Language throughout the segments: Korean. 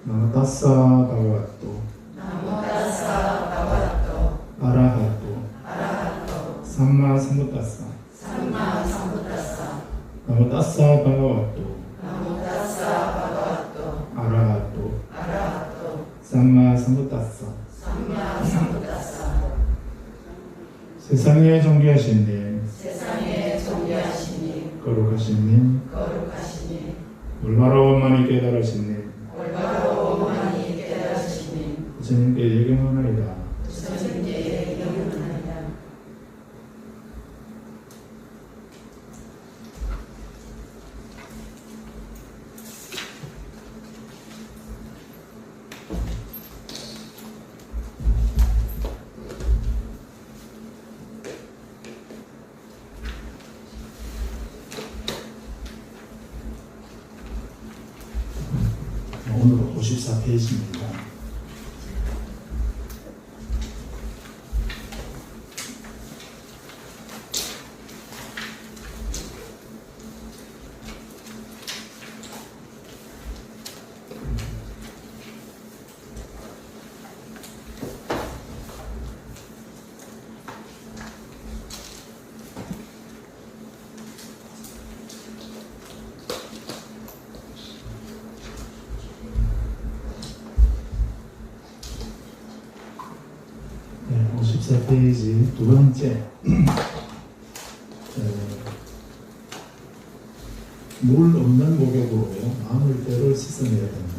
ナモタッサバガワットアラハトサンマサムタッサナモタッサバガワットアラハトサンマサムタッサ세상에 존귀하신 님, 거룩하신 님, 올바로 원만히 깨달으신 님, 부처님께 예경하나이다. 오늘은 54페이지입니다. 네, 54페이지 두 번째 물 없는 목욕으로요 마음을 때로 씻어내야 된다.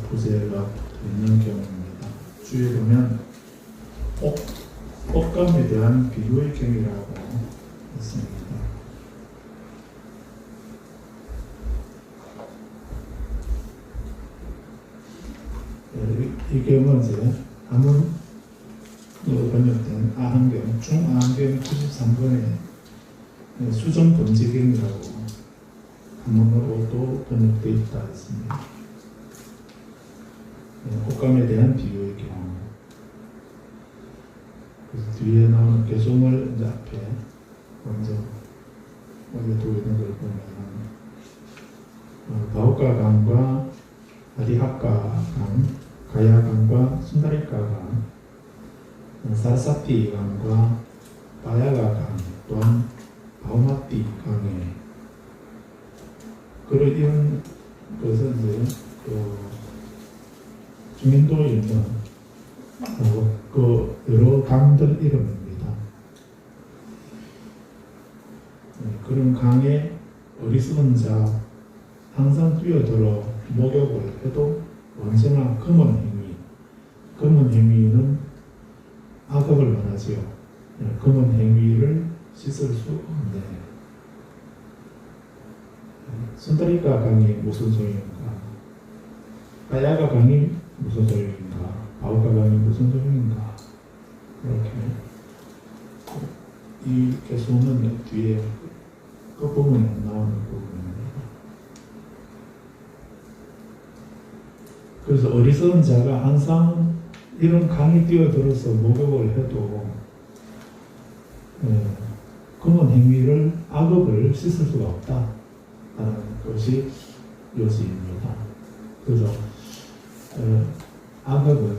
부제가 있는 경우입니다. 주에 보면 옷감에 대한 비유의 경이라고 했습니다. 이 경우는 이제 한문으로 번역된 아한경, 중아한경 93번의 수정 번지경이라고 한문으로도 번역되어 있다 했습니다. 옷감에 대한 비유의 경우. 그래서 뒤에 나오는 개송을 이제 앞에 먼저 두고 있는 걸 보면 바오가강과 아리하가강, 가야강과 순다리가강, 사사피강과 바야가강 또한 바오마띠강에 이런 것은 이제 중인도에 있는 그 여러 강들 이름입니다. 그런 강에 어리석은 자 항상 뛰어들어 목욕을 해도 언제나 금은 행위는 악업을 말하지요. 금은 행위를 씻을 수 없네. 순다리가 강이 무슨 소용인가? 가야가 강이 무슨 소용인가? 바오가 강이 무슨 소용인가? 이렇게 이 개수는 뒤에 끝부분에 나오는 부분입니다. 그래서 어리석은 자가 항상 이런 강이 뛰어들어서 목욕을 해도 금은 행위를 악업을 씻을 수가 없다라는 것이 요지입니다. 그래서 악업은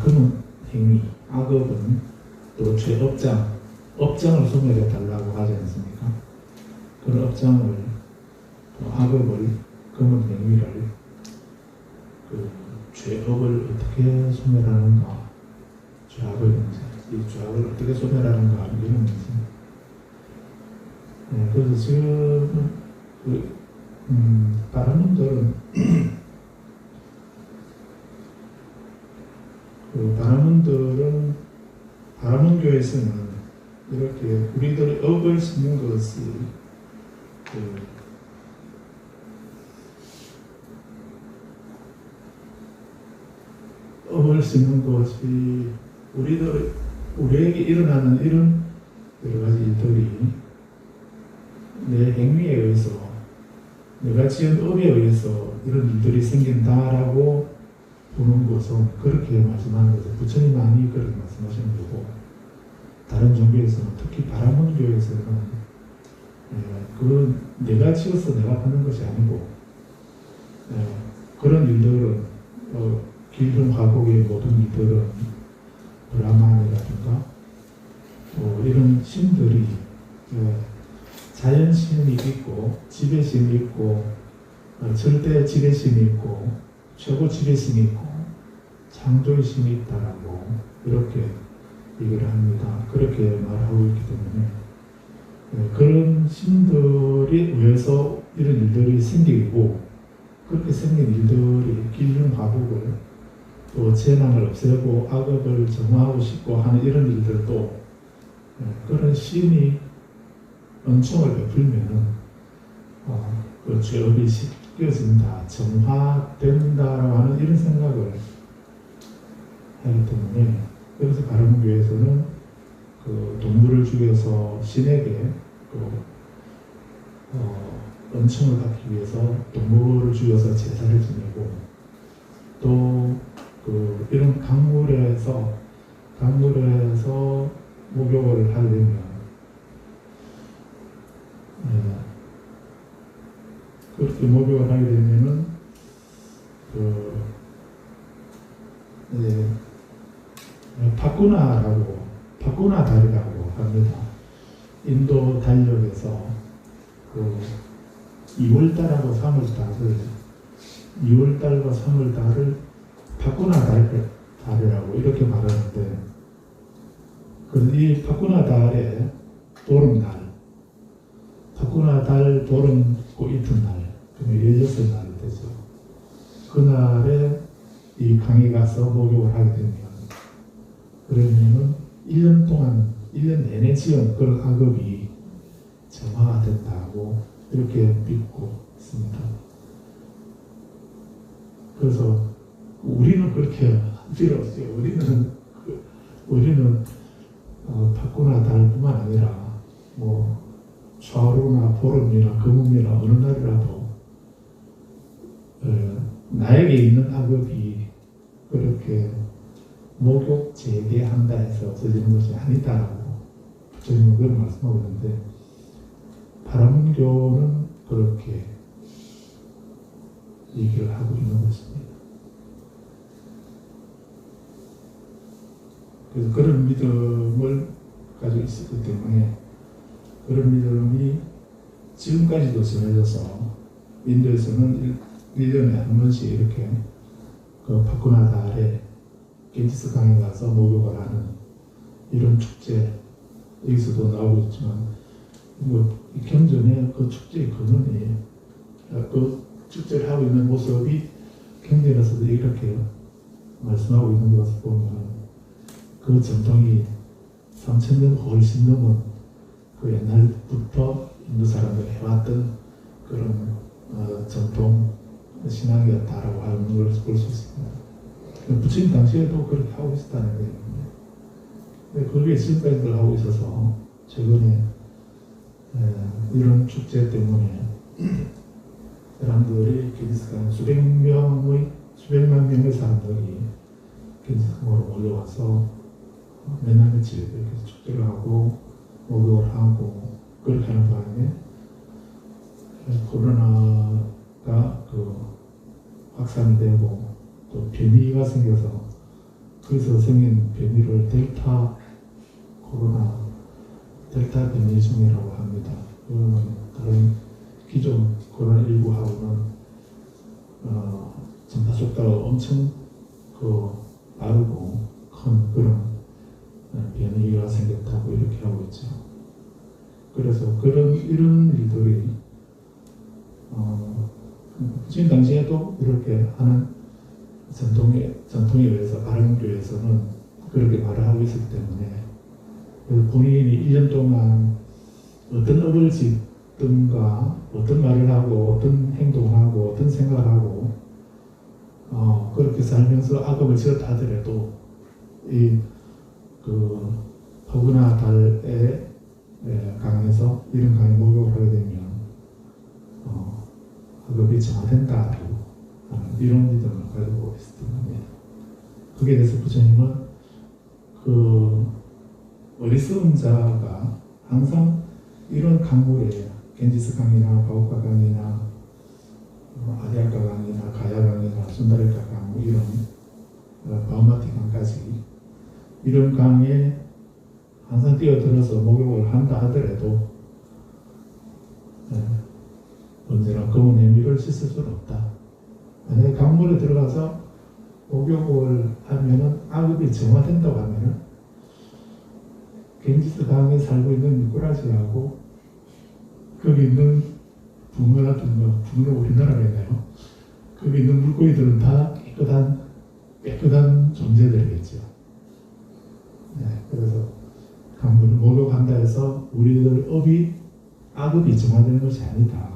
금은 행위, 악업은 또 업장을 소멸해 달라고 하지 않습니까? 그런 업장을 또 악업을 금은 행위를 죄업을 어떻게 소멸하는가, 이 죄악을 어떻게 소멸하는가 이런 문제. 그래서 지금 다른 분들은 바라문교에서는 이렇게 우리들의 업을 씻는 것이 업을 씻는 것이 우리에게 일어나는 이런 여러 가지 일들이 내 행위에 의해서 내가 지은 업에 의해서 이런 일들이 생긴다라고 보는 것은 그렇게 말씀하는 것은 부처님만이 그렇게 말씀하시는 거고, 다른 종교에서는 특히 바라문교에서는 그건 내가 지어서 내가 받는 것이 아니고 그런 일들은 길흉 화복의 모든 일들은 브라만이라든가 이런 신들이 자연신이 있고 지배신이 있고 절대 지배신이 있고 최고 지배신이 있고 창조의 신이 있다라고 이렇게 얘기를 합니다. 그렇게 말하고 있기 때문에 그런 신들이 의해서 이런 일들이 생기고 그렇게 생긴 일들이 길흉 화복을 또 재난을 없애고 악업을 정화하고 싶고 하는 이런 일들도 그런 신이 은총을 베풀면은 그 죄업이 씻겨진다, 정화된다라고 하는 이런 생각을 하기 때문에 그래서 가르문교에서는 그 동물을 죽여서 신에게 은총을 받기 위해서 동물을 죽여서 제사를 지내고 또 이런 강물에서 목욕을 하게 되면 그렇게 목욕을 하게 되면은 파쿠나 달이라고 합니다. 인도 달력에서 2월달하고 3월달을 2월달과 3월달을 파쿠나 달이라고 이렇게 말하는데 이 파쿠나 달의 보름날 파쿠나 달 보름 그 이튿날 그러면 16날이 되죠. 그날에 이 강에 가서 목욕을 하게 되면 그러면은 1년 동안 1년 내내 지은 그런 악업이 정화가 된다고 이렇게 믿고 있습니다. 그래서 우리는 그렇게 할 필요 없어요. 우리는 파쿠나 달뿐만 아니라 뭐 좌우나 보름이나 금음이나 어느 날이라도 나에게 있는 악업이 그렇게 목욕 재개한다 해서 없어지는 것이 아니다라고 부처님은 그런 말씀하고 있는데 바라문교는 그렇게 얘기를 하고 있는 것입니다. 그래서 그런 믿음을 가지고 있었기 때문에 그런 믿음이 지금까지도 전해져서 인도에서는 1년에 한 번씩 이렇게 그 파쿠나 달에 겐지스 강에 가서 목욕을 하는 이런 축제 여기서도 나오고 있지만 이 경전에 그 축제의 근원이 그 축제를 하고 있는 모습이 경전에서도 이렇게 말씀하고 있는 것을 보면 그 전통이 3000년 훨씬 넘은 그 옛날부터 인도 사람들이 해왔던 그런 전통 신앙이었다라고 하는 걸 볼 수 있습니다. 부처님 당시에도 그렇게 하고 있었다는 거예요. 그게 지금까지도 하고 있어서 최근에 이런 축제 때문에 사람들이 겐지스강에 수백만 명의 사람들이 겐지스강으로 몰려와서 몇날 며칠 이렇게 축제를 하고 목욕을 하고 그렇게 하는 바람에 코로나가 확산이 되고 또 변이가 생겨서 거기서 생긴 변이를 델타 변이종이라고 합니다. 그거는 다른 기존 코로나19하고는 전파 속도가 엄청 빠르고 큰 그런 변이가 생겼다고 이렇게 하고 있죠. 그래서 이런 일들이 지금 당시에도 이렇게 하는 전통에 의해서 바라문교에서는 그렇게 말을 하고 있기 때문에 본인이 1년 동안 어떤 업을 짓든가 어떤 말을 하고 어떤 행동을 하고 어떤 생각을 하고 그렇게 살면서 악업을 지었다 하더라도 파쿠나 달에 강에서 이런 강에 목욕을 하게 되면 악업이 정화된다라고 이런 믿음을 가지고 있습니다. 거기에 대해서 부처님은 어리석은 자가 항상 이런 강물에 겐지스 강이나 바오카 강이나 아리아카 강이나 가야 강이나 순다레카 강 이런 바오마티 강까지 이런 강에 항상 뛰어들어서 목욕을 한다 하더라도 언제나 검은 해미를 씻을 수는 없다. 만약에 강물에 들어가서 목욕을 하면은 악업이 정화된다고 하면은 겐지스 강에 살고 있는 미꾸라지하고 거기 있는 붕어 같은 거, 붕어 우리나라에 있나요? 거기 있는 물고기들은 다 깨끗한 존재들이겠죠. 네, 그래서 강물을 목욕한다 해서 우리들 악업이 정화되는 것이 아니다.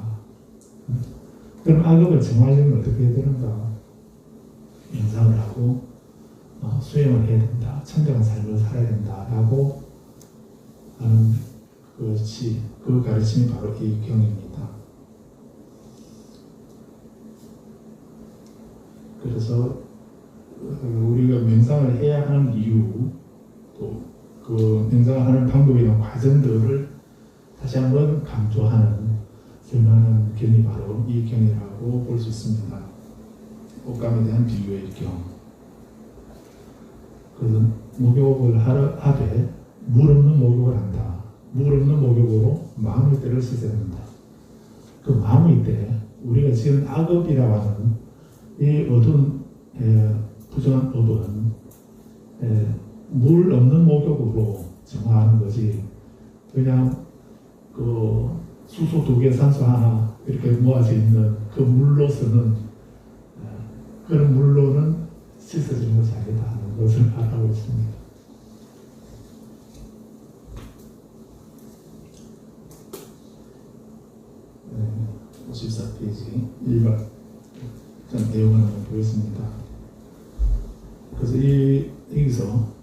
그럼 악업을 정화하려면 어떻게 해야 되는가? 명상을 하고 수행을 해야 된다. 청정한 삶을 살아야 된다라고 하는 것이 그 가르침이 바로 이 경입니다. 그래서 우리가 명상을 해야 하는 이유 또 그 명상을 하는 방법이나 과정들을 다시 한번 강조하는 설명하는 경이 바로 이 경이라고 볼 수 있습니다. 옷감에 대한 비유의 경. 그래서 목욕을 하되 물 없는 목욕을 한다. 물 없는 목욕으로 마음의 때를 씻어야 된다. 그 마음의 때 우리가 지금 악업이라고 하는 이 어두운 부정한 업은 물 없는 목욕으로 정화하는 것이 그냥 그 수소 2개 산소 하나 이렇게 모아져 있는 그 물로서는 그런 물로는 씻어지는 것이 아니다 하는 것을 알아고 있습니다. 네, 54페이지 1번 내용을 한번 보겠습니다. 그래서 여기서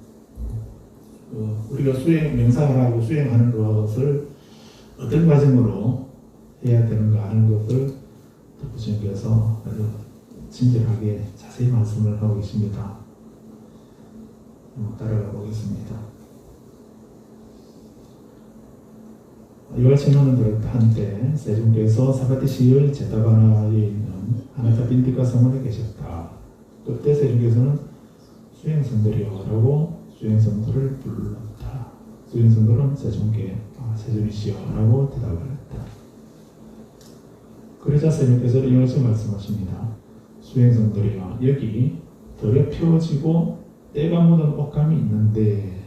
우리가 명상을 하고 수행하는 것을 어떤 과정으로 해야 되는가 하는 것을 부처님께서 아주 친절하게 자세히 말씀을 하고 계십니다. 따라가 보겠습니다. 요가친노는 한때 세종께서 사바티시의 제타바나에 있는 아나타빈디카 성원에 계셨다. 그때 세종께서는 수행성들이여라고 수행성들을 불렀다. 수행성들은 세종께 세종이시여라고 대답을 했다. 그러자 세종께서 이것을 말씀하십니다. 수행성들이여, 여기 덜에 펴지고 때가 묻은 옷감이 있는데,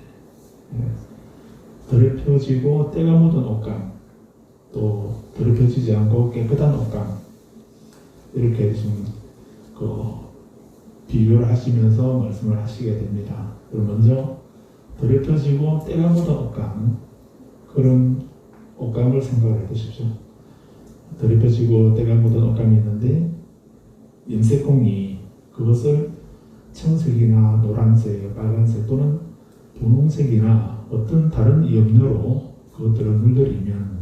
덜에 펴지고 때가 묻은 옷감, 또 덜에 펴지지 않고 깨끗한 옷감, 이렇게 좀 비교를 하시면서 말씀을 하시게 됩니다. 그럼 먼저 덜에 펴지고 때가 묻은 옷감, 그런 옷감을 생각을 해보십시오. 덜에 펴지고 때가 묻은 옷감이 있는데 염색공이 그것을 청색이나 노란색, 빨간색 또는 분홍색이나 어떤 다른 염료로 그것들을 물들이면,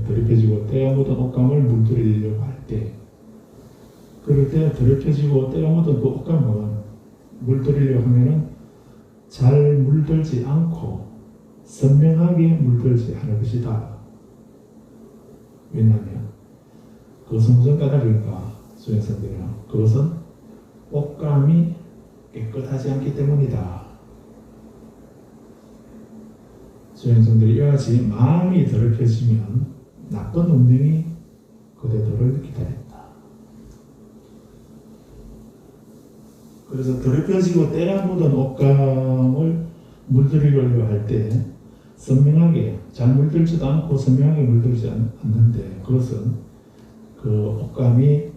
덜에 펴지고 때가 묻은 옷감을 물들이려고 할 때, 그럴 때 덜에 펴지고 때가 묻은 그 옷감은 물들이려고 하면은 잘 물들지 않고 선명하게 물들지 않을 것이다. 왜냐하면 그것은 무슨 까닭일까? 수행성들이요, 그것은 옷감이 깨끗하지 않기 때문이다. 수행성들이 이와 같이 마음이 더럽혀지면 나쁜 운명이 그대들을 기다린다. 그래서 더럽혀지고 때가 묻은 옷감을 물들이려고 할 때 선명하게 잘 물들지도 않고 선명하게 물들지 않는데, 그것은 그 옷감이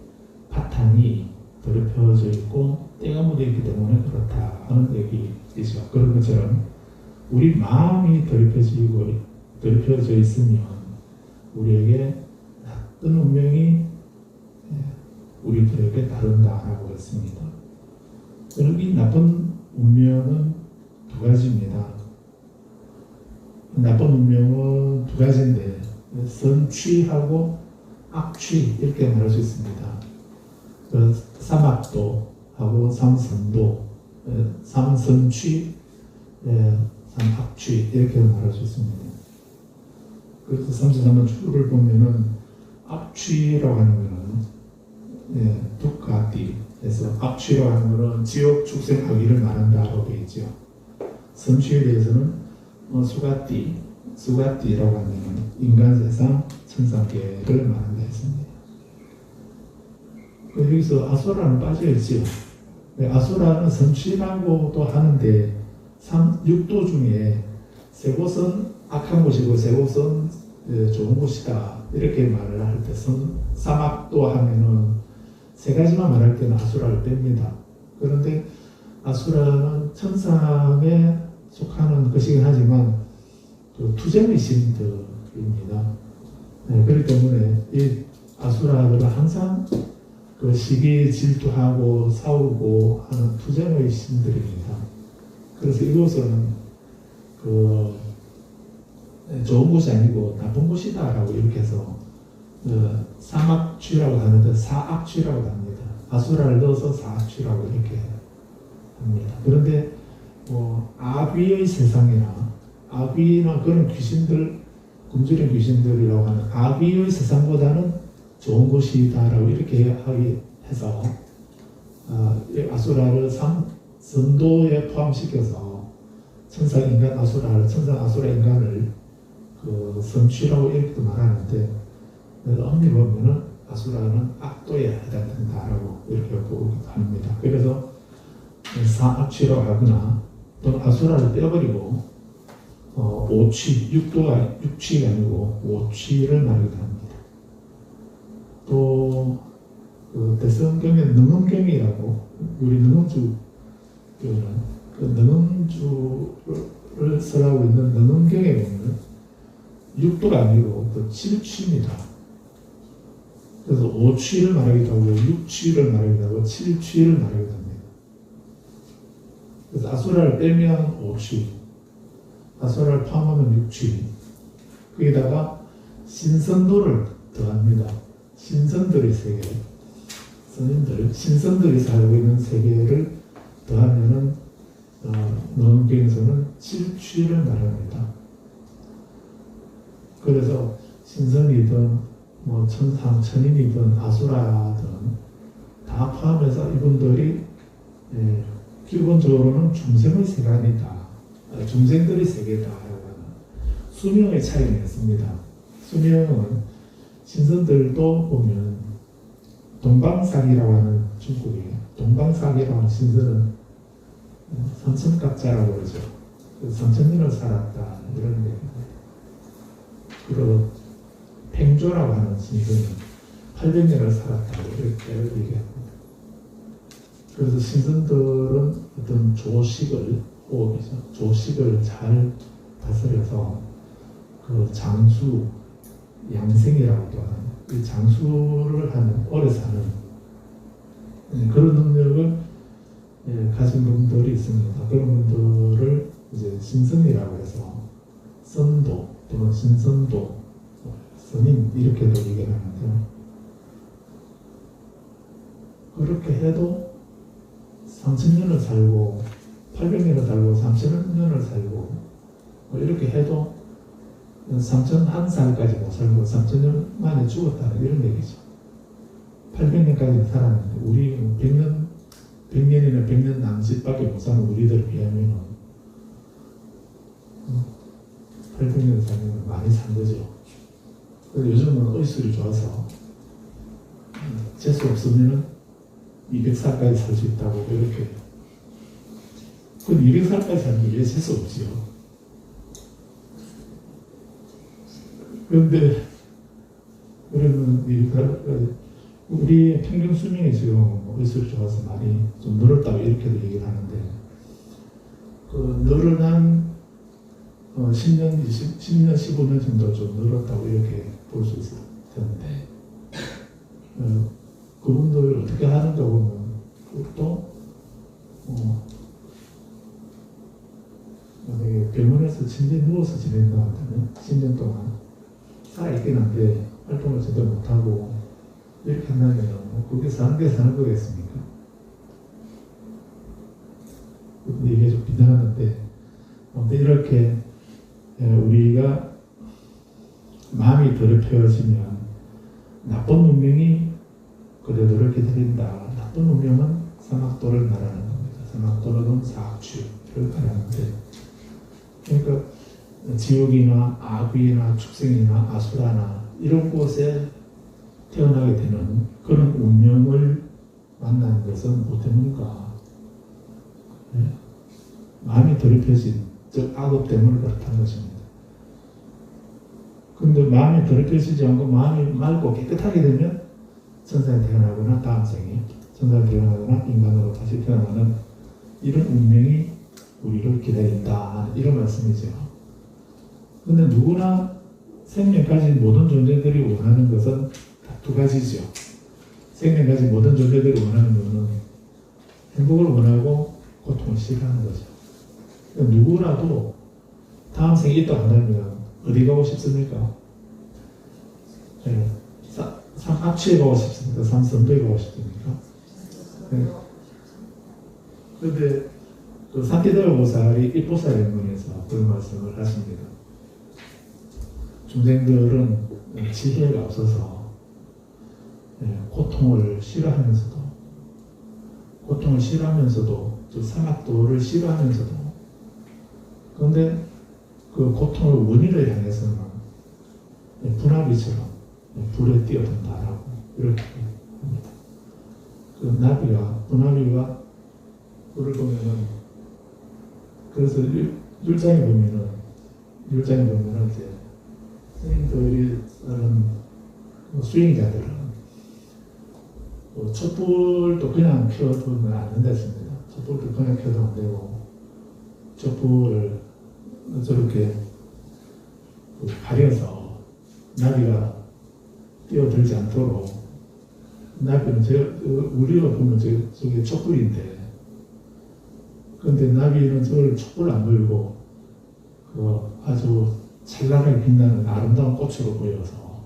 바탕이 더럽혀져 있고 때가 묻어 있기 때문에 그렇다 하는 얘기이죠. 그런 것처럼 우리 마음이 더럽혀져 있으면 우리에게 나쁜 운명이 우리들에게 따른다라고 했습니다. 그럼 이 나쁜 운명은 두 가지입니다. 나쁜 운명은 두 가지인데 선취하고 악취 이렇게 말할 수 있습니다. 삼악도하고 삼선도, 삼선취, 삼악취 이렇게 말할 수 있습니다. 그래서 33번 추를 보면은 압취라고 하는 거는 두카띠에서 압취라고 하는 거는 지옥 축생하기를 말한다라고 되어 있죠. 성취에 대해서는 수가띠라고 하는 거는 인간 세상 천상계를 말한다 했습니다. 여기서 아수라는 빠져있죠. 아수라는 성취라고도 하는데 6도 중에 세 곳은 악한 곳이고 세 곳은 좋은 곳이다 이렇게 말을 할 때 사막도 하면은 세 가지만 말할 때는 아수라를 뺍니다. 그런데 아수라는 천상에 속하는 것이긴 하지만 투쟁의 신들입니다. 그렇기 때문에 이 아수라들은 항상 그 시기에 질투하고 싸우고 하는 투쟁의 신들입니다. 그래서 이곳은 좋은 곳이 아니고 나쁜 곳이다라고 이렇게 해서 사막취라고 하는데 사악취라고 합니다. 아수라를 넣어서 사악취라고 이렇게 합니다. 그런데 아귀의 세상이나 아귀나 그런 귀신들, 굶주린 귀신들이라고 하는 아귀의 세상보다는 좋은 곳이다라고 이렇게 해서 아수라를 선도에 포함시켜서 천상 인간 아수라를 천상 아수라 인간을 선취라고 이렇게도 말하는데 엄밀히 보면은 아수라는 악도에 해당된다라고 이렇게 보기도 합니다. 그래서 사악취라고 하거나 또는 아수라를 떼어버리고 오취, 육취가 아니고 오취를 말하기도 합니다. 또 대성경에 능엄경이라고 우리 능엄주 그 능엄주를 설하고 있는 능엄경에 보면 육도가 아니고 칠취입니다. 그래서 오취를 말하기도 하고 육취를 말하기도 하고 칠취를 말하기도 합니다. 그래서 아수라를 빼면 오취, 아수라를 포함하면 육취, 거기다가 신선도를 더합니다. 신선들의 세계, 신선들이 살고 있는 세계를 더하면은 능엄경에서는 칠취를 말합니다. 그래서 신선이든 천상, 천인이든 아수라든 다 포함해서 이분들이 기본적으로는 중생의 세간이다, 중생들의 세계다라고 하는 수명의 차이가 있습니다. 수명은 신선들도 보면 동방사기라고 하는 중국이에요. 동방사기라고 하는 신선은 삼천갑자라고 그러죠. 3000년을 살았다 이런 얘기입니다. 그리고 팽조라고 하는 신선은 800년을 살았다 이렇게 얘기합니다. 그래서 신선들은 어떤 조식을 잘 다스려서 그 장수, 양생이라고도 하는 이 장수를 하는 오래 사는 그런 능력을 가진 분들이 있습니다. 그런 분들을 이제 신선이라고 해서 선도 또는 신선도, 선임 이렇게도 얘기를 하는데요. 그렇게 해도 3000년을 살고 800년을 살고 3000년을 살고 이렇게 해도 3001살까지 못 살고 3000년 만에 죽었다는 이런 얘기죠. 800년까지는 살았는데 우리 100년이나 100년 남짓밖에 못 사는 우리들에 비하면 800년 살면 많이 산 거죠. 그래서 요즘은 의술이 좋아서 재수 없으면 200살까지 살 수 있다고 이렇게. 근데 200살까지 살면 왜 재수 없지요? 그런데 그러면 200살까지 우리 평균 수명이 지금 의술이 좋아서 많이 좀 늘었다고 이렇게도 얘기를 하는데 그 늘어난 10년, 10년, 15년 정도 좀 늘었다고 이렇게 볼 수 있을 텐데 그분들 어떻게 하는가 보면 또 만약에 병원에서 침대에 누워서 지낸다 하면 10년 동안 살아있긴 한데 활동을 제대로 못하고 이렇게 한다면 그게 사는 게 사는 거겠습니까? 이게 좀 비난하는데 아무튼 이렇게 우리가 마음이 더럽혀지면 나쁜 운명이 그대도를 기다린다. 나쁜 운명은 사막도를 말하는 겁니다. 사막도는 사악취를 말하는데, 그러니까 지옥이나 악귀나 축생이나 아수라나 이런 곳에 태어나게 되는 그런 운명을 만나는 것은 뭐 때문인가? 네? 마음이 더럽혀진, 즉 악업 때문에 그렇다는 것입니다. 그런데 마음이 더럽혀지지 않고 마음이 맑고 깨끗하게 되면 천사에 태어나거나 다음 생에 천사에 태어나거나 인간으로 다시 태어나는 이런 운명이 우리를 기다린다, 이런 말씀이죠. 그런데 누구나 생명 가진 모든 존재들이 원하는 것은 다 두 가지죠. 생명 가진 모든 존재들이 원하는 것은 행복을 원하고 고통을 싫어하는 거죠. 그러니까 누구라도 다음 생에 있다고 한다면 어디 가고 싶습니까? 네. 삼합치에 가고 싶습니까? 삼선도에 가고 싶습니까? 네. 그런데 그 산티도르 보살이 입보살행문에서 그런 말씀을 하십니다. 중생들은 지혜가 없어서 고통을 싫어하면서도 또 사막도를 싫어하면서도, 그런데 그 고통의 원인을 향해서는 분화비처럼 불에 뛰어든다라고 이렇게 합니다. 그 분화비가 불을 보면은, 그래서 율장에 보면은 이제 스님들이 다른 수행자들은 촛불도 그냥 켜두면 안 된다 했습니다. 촛불도 그냥 켜도 안 되고, 촛불을 저렇게 가려서 나비가 뛰어들지 않도록, 나비는 우리가 보면 저게 촛불인데, 그런데 나비는 저걸 촛불 안 보이고 아주 찬란하게 빛나는 아름다운 꽃으로 보여서,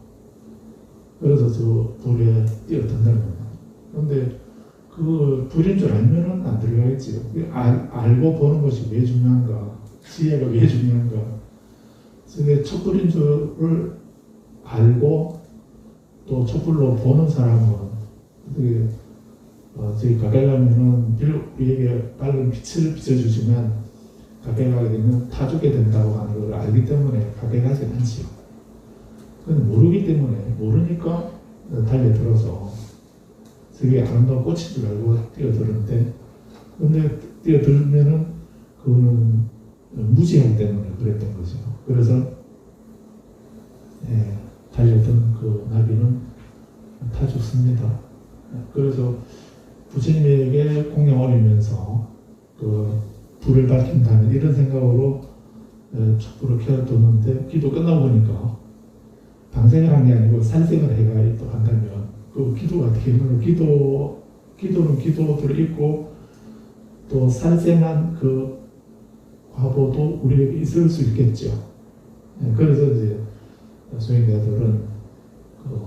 그래서 저 불에 뛰어든다는 겁니다. 그런데 그 불인 줄 알면은 안 들어가겠지요. 알고 보는 것이 왜 중요한가? 지혜가 왜 중요한가? 그게 촛불인 줄을 알고 또 촛불로 보는 사람은, 저희 가까이 가면은 우리에게 밝은 빛을 비춰주지만 가까이 가게 되면 타죽게 된다고 하는 걸 알기 때문에 가까이 가지 않지요. 그건 모르기 때문에, 모르니까 달려들어서 저게 아름다운 꽃인 줄 알고 뛰어드는데, 근데 뛰어들면은 그거는 무지하기 때문에 그랬던 거죠. 그래서 달렸던 그 나비는 다 죽습니다. 그래서 부처님에게 공양 올리면서 그 불을 밝힌다는 이런 생각으로 촛불을 켜뒀는데, 기도 끝나고 보니까 방생을 한 게 아니고 살생을 해가 또 한다면 그 기도가 어떻게 되면, 기도는 기도대로 있고 또 살생한 그 과보도 우리에게 있을 수 있겠죠. 그래서 이제 수행자들은 그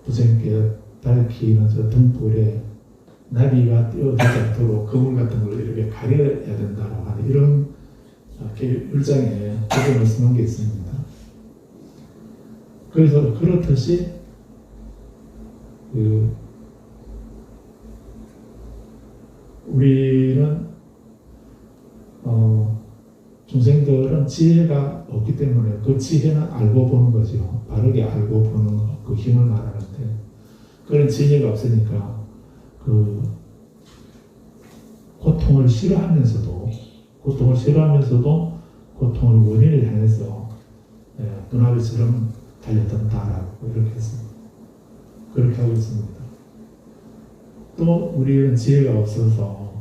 부처님께 밝히는 저 등불에 나비가 뛰어들지 않도록 그물 같은 걸 이렇게 가려야 된다고 하는 이런 율장에 그렇게 말씀한 게 있습니다. 그래서 그렇듯이 우리는 중생들은 지혜가 없기 때문에 그 지혜는 알고 보는 거죠. 바르게 알고 보는 거, 그 힘을 말하는데, 그런 지혜가 없으니까 그 고통을 싫어하면서도 고통을 원인을 향해서 눈아비처럼 달려든다라고 이렇게 했습니다. 그렇게 하고 있습니다. 또 우리는 지혜가 없어서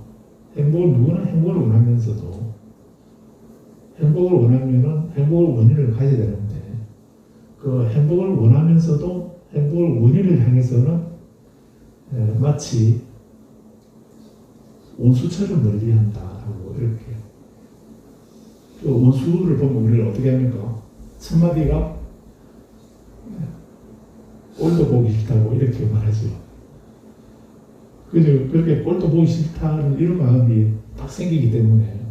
누구나 행복을 원하면서도, 행복을 원하면은 행복을 원인을 가져야 되는데, 그 행복을 원하면서도 행복을 원인을 향해서는 마치 온수처럼 멀리한다라고 이렇게. 그 온수를 보면 우리는 어떻게 합니까? 첫마디가 꼴도 보기 싫다고 이렇게 말하죠. 그죠? 그렇게 꼴도 보기 싫다는 이런 마음이 딱 생기기 때문에.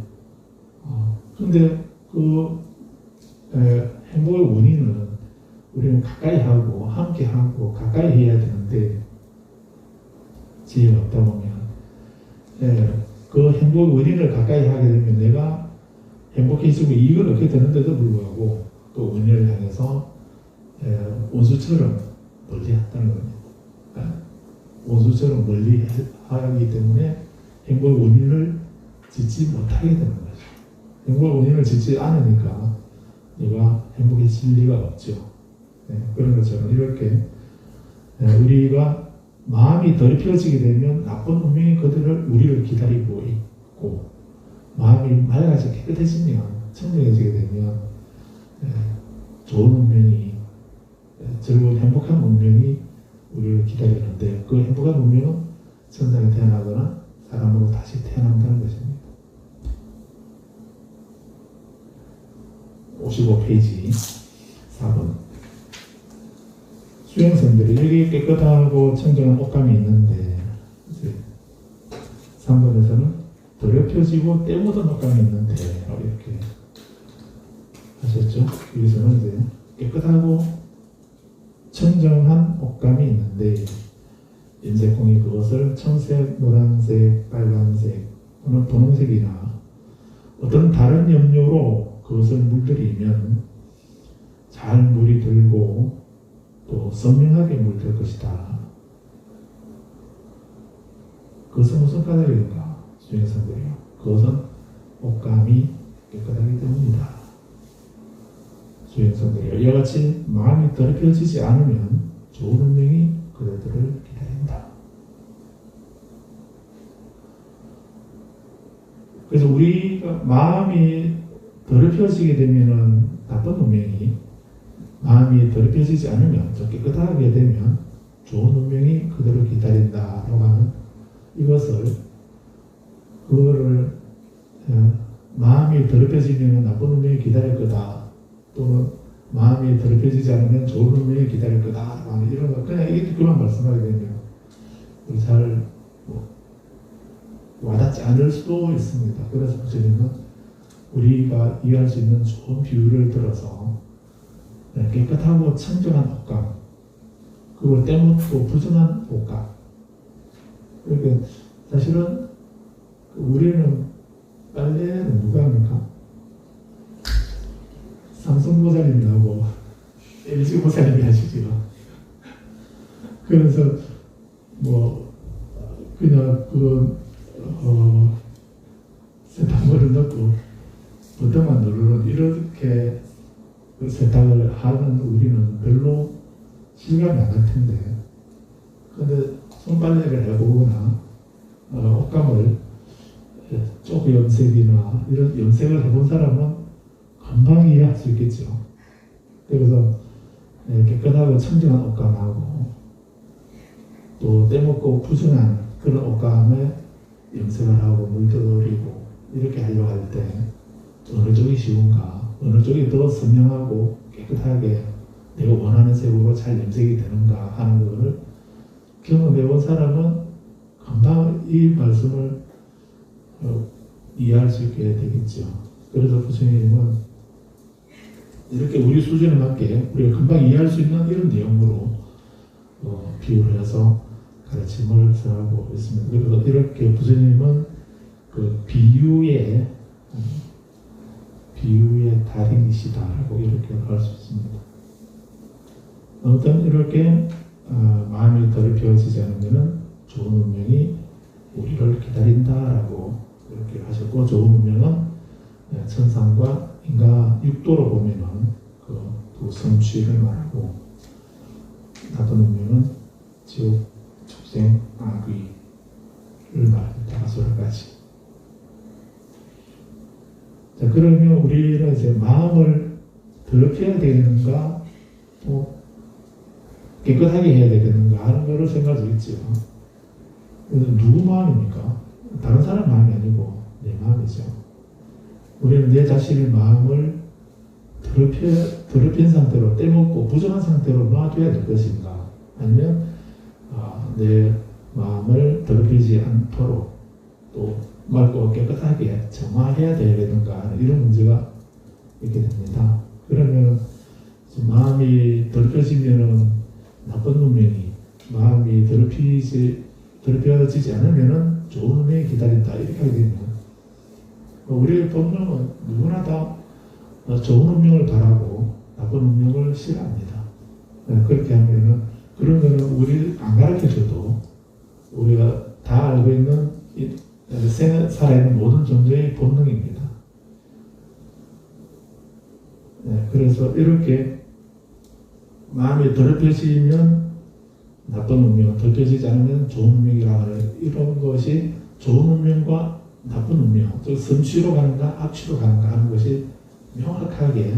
그런데 그 행복의 원인은 우리는 가까이 하고 함께 하고 가까이 해야 되는데 지혜가 없다 보면 그 행복 원인을 가까이 하게 되면 내가 행복해지고 이익을 얻게 되는데도 불구하고 또 원인을 향해서 원수처럼 멀리 한다는 겁니다. 원수처럼 멀리 하기 때문에 행복 원인을 짓지 못하게 되는 거죠. 행복 원인을 짓지 않으니까 내가 행복해질 리가 없죠. 그런 것처럼 이렇게 우리가 마음이 더럽혀지게 되면 나쁜 운명이 그들을 우리를 기다리고 있고 마음이 맑아져 깨끗해지면 청정해지게 되면 좋은 운명이 즐거운 행복한 운명이 우리를 기다리는데 그 행복한 운명은 천상에 태어나거나 사람으로 다시 태어난다는 것입니다. 55페이지 4번 수행선들이 여기 깨끗하고 청정한 옷감이 있는데 3번에서는 더럽혀지고 때 묻은 옷감이 있는데 이렇게 하셨죠. 여기서는 이제 깨끗하고 청정한 옷감이 있는데 인쇄공이 그것을 청색, 노란색, 빨간색 또는 분홍색이나 어떤 다른 염료로 그것을 물들이면 잘 물이 들고 또 선명하게 물들 것이다. 그것은 무슨 까닭인가? 수행선들이요. 그것은 옷감이 깨끗하기 때문이다. 수행선들이요. 이와 같이 마음이 더럽혀지지 않으면 좋은 운명이 그들을 기다린다. 그래서 우리가 마음이 더럽혀지게 되면은 나쁜 운명이 마음이 더럽혀지지 않으면 좀 깨끗하게 되면 좋은 운명이 그들을 기다린다라고 하는 이것을 그거를 마음이 더럽혀지면 나쁜 운명이 기다릴 거다 또는 마음이 더럽혀지지 않으면 좋은 운명이 기다릴 거다라고 하는 이런 거 그냥 이렇게 그만 말씀하게 되면 잘 와닿지 않을 수도 있습니다. 그래서 부처님은 우리가 이해할 수 있는 좋은 비유를 들어서 깨끗하고 청정한 옷감, 그걸 때묻고 부정한 옷감. 그러니까 사실은 우리는 빨래는 누가 합니까? 삼성 보살님이 하고 LG 보살님이 하시죠. 그래서 뭐 그냥 세탁물을 넣고 버튼만 누르는 이렇게 세탁을 하는 우리는 별로 실감이 안 날 텐데, 근데 손빨래를 해보거나 옷감을 쪽 염색이나 이런 염색을 해본 사람은 금방 이해할 수 있겠죠. 그래서 깨끗하고 청정한 옷감하고 또 때먹고 부정한 그런 옷감에 염색을 하고 물들어리고 이렇게 하려고 할 때 어느 쪽이 쉬운가, 어느 쪽이 더 선명하고 깨끗하게 내가 원하는 색으로 잘 염색이 되는가 하는 것을 경험해본 사람은 금방 이 말씀을 이해할 수 있게 되겠죠. 그래서 부처님은 이렇게 우리 수준에 맞게 우리가 금방 이해할 수 있는 이런 내용으로 비유를 해서 가르침을 전하고 있습니다. 그래서 이렇게 부처님은 그 비유의 달인이시다라고 이렇게 할 수 있습니다. 아무튼 이렇게 마음이 더럽혀지지 않으면 좋은 운명이 우리를 기다린다라고 이렇게 하셨고, 좋은 운명은 천상과 인간 육도로 보면은 그 두 성취를 말하고, 나쁜 운명은 지옥, 축생, 악귀를 말합니다. 아수라까지. 자, 그러면 우리는 이제 마음을 더럽혀야 되는가, 또 깨끗하게 해야 되겠는가 하는 것을 생각할 수 있죠. 그래서 누구 마음입니까? 다른 사람 마음이 아니고 내 마음이죠. 우리는 내 자신의 마음을 더럽힌 상태로 떼먹고 부정한 상태로 놔둬야 될 것인가, 아니면 내 마음을 더럽히지 않도록 또 맑고 깨끗하게 정화해야 되겠는가 하는 이런 문제가 있게 됩니다. 그러면 마음이 더럽혀지면은 나쁜 운명이, 마음이 더럽혀지지 않으면은 좋은 운명이 기다린다, 이렇게 하게 되면 우리의 본능은 누구나 다 좋은 운명을 바라고 나쁜 운명을 싫어합니다. 그렇게 하면은 그런 거는 우리 안 가르쳐줘도 우리가 다 알고 있는 살아있는 모든 존재의 본능입니다. 그래서 이렇게 마음이 더럽혀지면 나쁜 운명, 더럽혀지지 않으면 좋은 운명이라고 하는 이런 것이 좋은 운명과 나쁜 운명, 즉 성취로 가는가 악취로 가는가 하는 것이 명확하게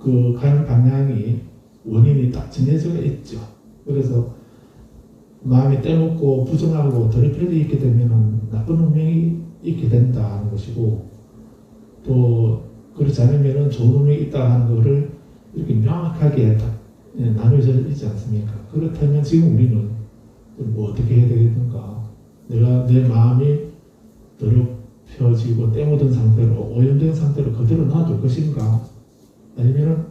그 가는 방향이 원인이 딱 정해져 있죠. 그래서 마음이 떼먹고 부정하고 더럽혀져 있게 되면 나쁜 운명이 있게 된다 하는 것이고, 또 그렇지 않으면 좋은 운명이 있다 하는 것을 이렇게 명확하게 딱 나눠져 있지 않습니까? 그렇다면 지금 우리는 뭐 어떻게 해야 되겠는가? 내가 내 마음이 더럽혀지고 때묻은 상태로, 오염된 상태로 그대로 놔둘 것인가? 아니면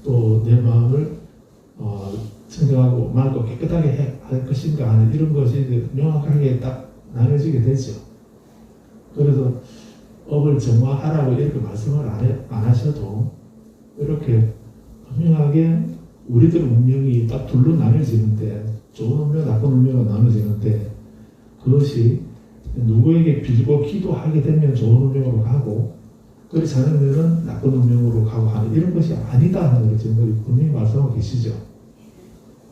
또 내 마음을 청정하고 맑고 깨끗하게 할 것인가 하는 이런 것이 명확하게 딱 나눠지게 되죠. 그래서 업을 정화하라고 이렇게 말씀을 안 하셔도 이렇게 분명하게 우리들 운명이 딱 둘로 나눠지는데, 좋은 운명, 나쁜 운명으로 나눠지는데, 그것이 누구에게 빌고 기도하게 되면 좋은 운명으로 가고, 그렇지 않으면 나쁜 운명으로 가고 하는 이런 것이 아니다 하는 걸 지금 분명히 말씀하고 계시죠.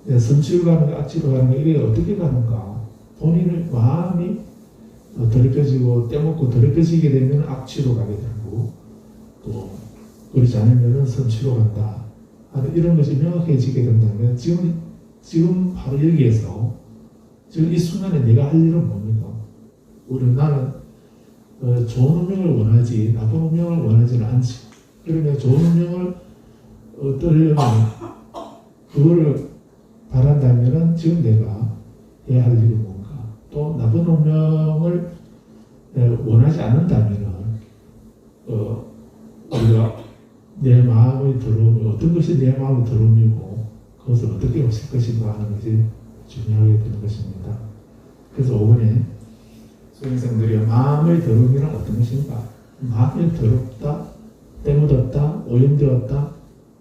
성취로 가는가 악취로 가는가, 이게 어떻게 가는가? 본인의 마음이 더럽혀지고 떼먹고 더럽혀지게 되면 악취로 가게 되고, 또 그렇지 않으면 성취로 간다 하는 이런 것이 명확해지게 된다면, 지금 바로 여기에서 지금 이 순간에 내가 할 일은 뭡니까? 나는 좋은 운명을 원하지 나쁜 운명을 원하지는 않지. 그러면 좋은 운명을 얻으려면 그거를 바란다면 지금 내가 해야 할 일이 뭔가, 또 나쁜 운명을 원하지 않는다면 우리가 내 마음의 더러움이 어떤 것이 내 마음의 더러움이고 그것을 어떻게 없앨 것인가 하는 것이 중요하게 되는 것입니다. 그래서 5번에 수행생들이 마음의 더러움이란 어떤 것인가? 마음이 더럽다, 때묻었다, 오염되었다,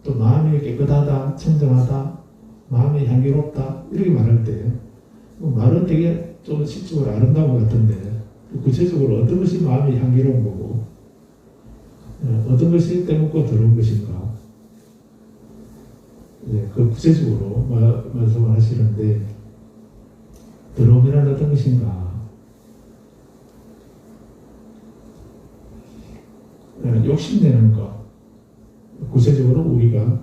또 마음이 깨끗하다, 청정하다, 마음이 향기롭다, 이렇게 말할 때 말은 되게 좀 시적으로 아름다운 것 같은데, 구체적으로 어떤 것이 마음이 향기로운 거고 어떤 것이 때묻고 더러운 것인가, 그 구체적으로 말씀을 하시는데, 더러움이란 어떤 것인가? 욕심내는 것. 구체적으로 우리가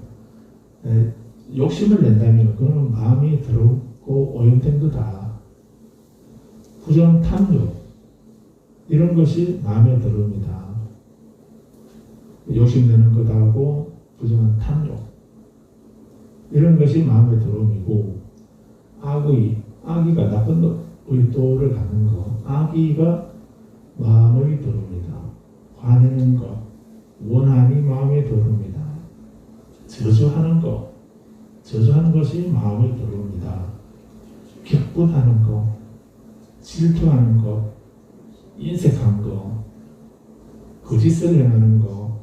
욕심을 낸다면 그건 마음이 더럽고 오염된 거다. 부정 탐욕, 이런 것이 마음의 더러움이다. 욕심내는 것하고 부정한 탐욕, 이런 것이 마음의 더러움이고, 악의가 나쁜 의도를 갖는 것, 악의가 마음의 더러움이다. 화내는 것, 원한이 마음의 더러움이다. 저주하는 것이 마음의 더러움이다. 격분하는 것, 질투하는 것, 인색한 것, 거짓을 행하는 것,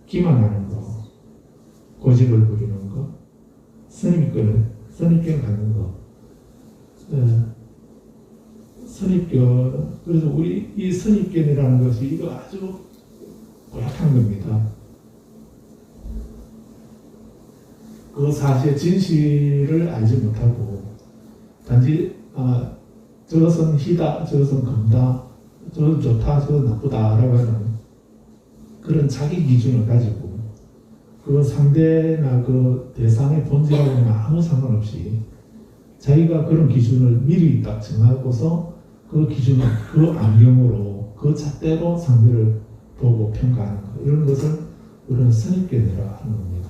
기만하는 것, 고집을 부리는 것, 선입견을 갖는 것. 선입견, 그래서 우리 이 선입견이라는 것이 이거 아주 고약한 겁니다. 그 사실의 진실을 알지 못하고 단지 저것은 희다, 저것은 금다, 저것은 좋다, 저것은 나쁘다라고 하는 그런 자기 기준을 가지고 그 상대나 그 대상의 본질하고는 아무 상관없이 자기가 그런 기준을 미리 딱 정하고서 그 기준을 그 안경으로 그 잣대로 상대를 보고 평가하는 것, 이런 것을 우리는 선입견이라고 하는 겁니다.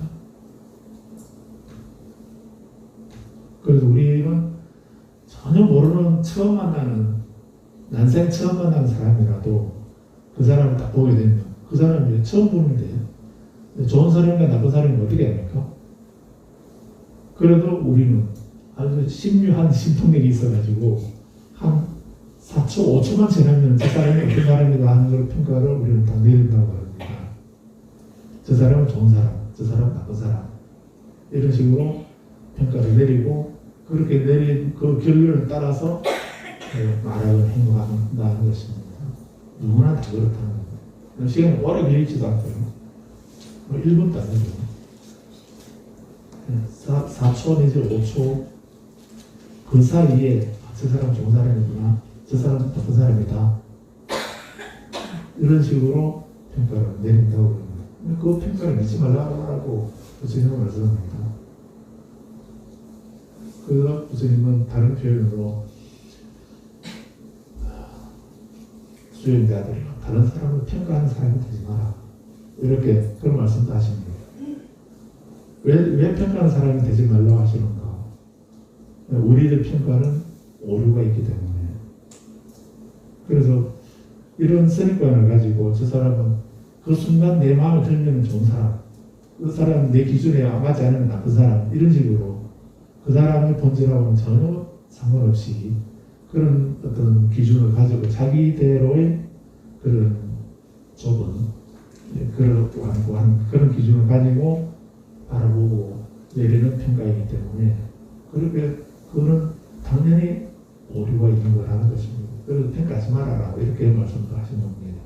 그래서 우리는 전혀 모르는 처음 만나는 난생 처음 만나는 사람이라도 그 사람을 딱 보게 되면 그 사람이 처음 보는데 좋은 사람과 나쁜 사람이 어떻게 합니까? 그래도 우리는 아주 심묘한 심통력이 있어가지고 한 4초, 5초만 지나면 저 사람이 어떤 사람이다 하는 걸 평가를 우리는 다 내린다고 합니다. 저 사람은 좋은 사람, 저 사람은 나쁜 사람. 이런 식으로 평가를 내리고 그렇게 내린 그 결론을 따라서 말하고 행동한다는 것입니다. 누구나 다 그렇다는 겁니다. 시간이 오래 걸리지도 않고요. 1분도 안 되죠. 4초 내지 5초 그 사이에 저 사람 좋은 사람이구나, 저 사람 나쁜 사람이다, 이런 식으로 평가를 내린다고 합니다. 그 평가를 믿지 말라고 부처님은 말씀합니다. 그래서 부처님은 다른 표현으로 수행자들이 다른 사람을 평가하는 사람이 되지 마라, 이렇게 그런 말씀도 하십니다. 왜 평가하는 사람이 되지 말라고 하시는가? 우리들 평가는 오류가 있기 때문에. 그래서 이런 선입관을 가지고 저 사람은 그 순간 내 마음에 들면 좋은 사람, 그 사람은 내 기준에 맞지 않으면 나쁜 사람, 이런 식으로 그 사람의 본질하고는 전혀 상관없이 그런 어떤 기준을 가지고 자기대로의 그런 좁은 그런 기준을 가지고 바라보고 내리는 평가이기 때문에 그렇게 그거는 당연히 오류가 있는 거라는 것입니다. 그래서 평가하지 말아라, 이렇게 말씀도 하시는 겁니다.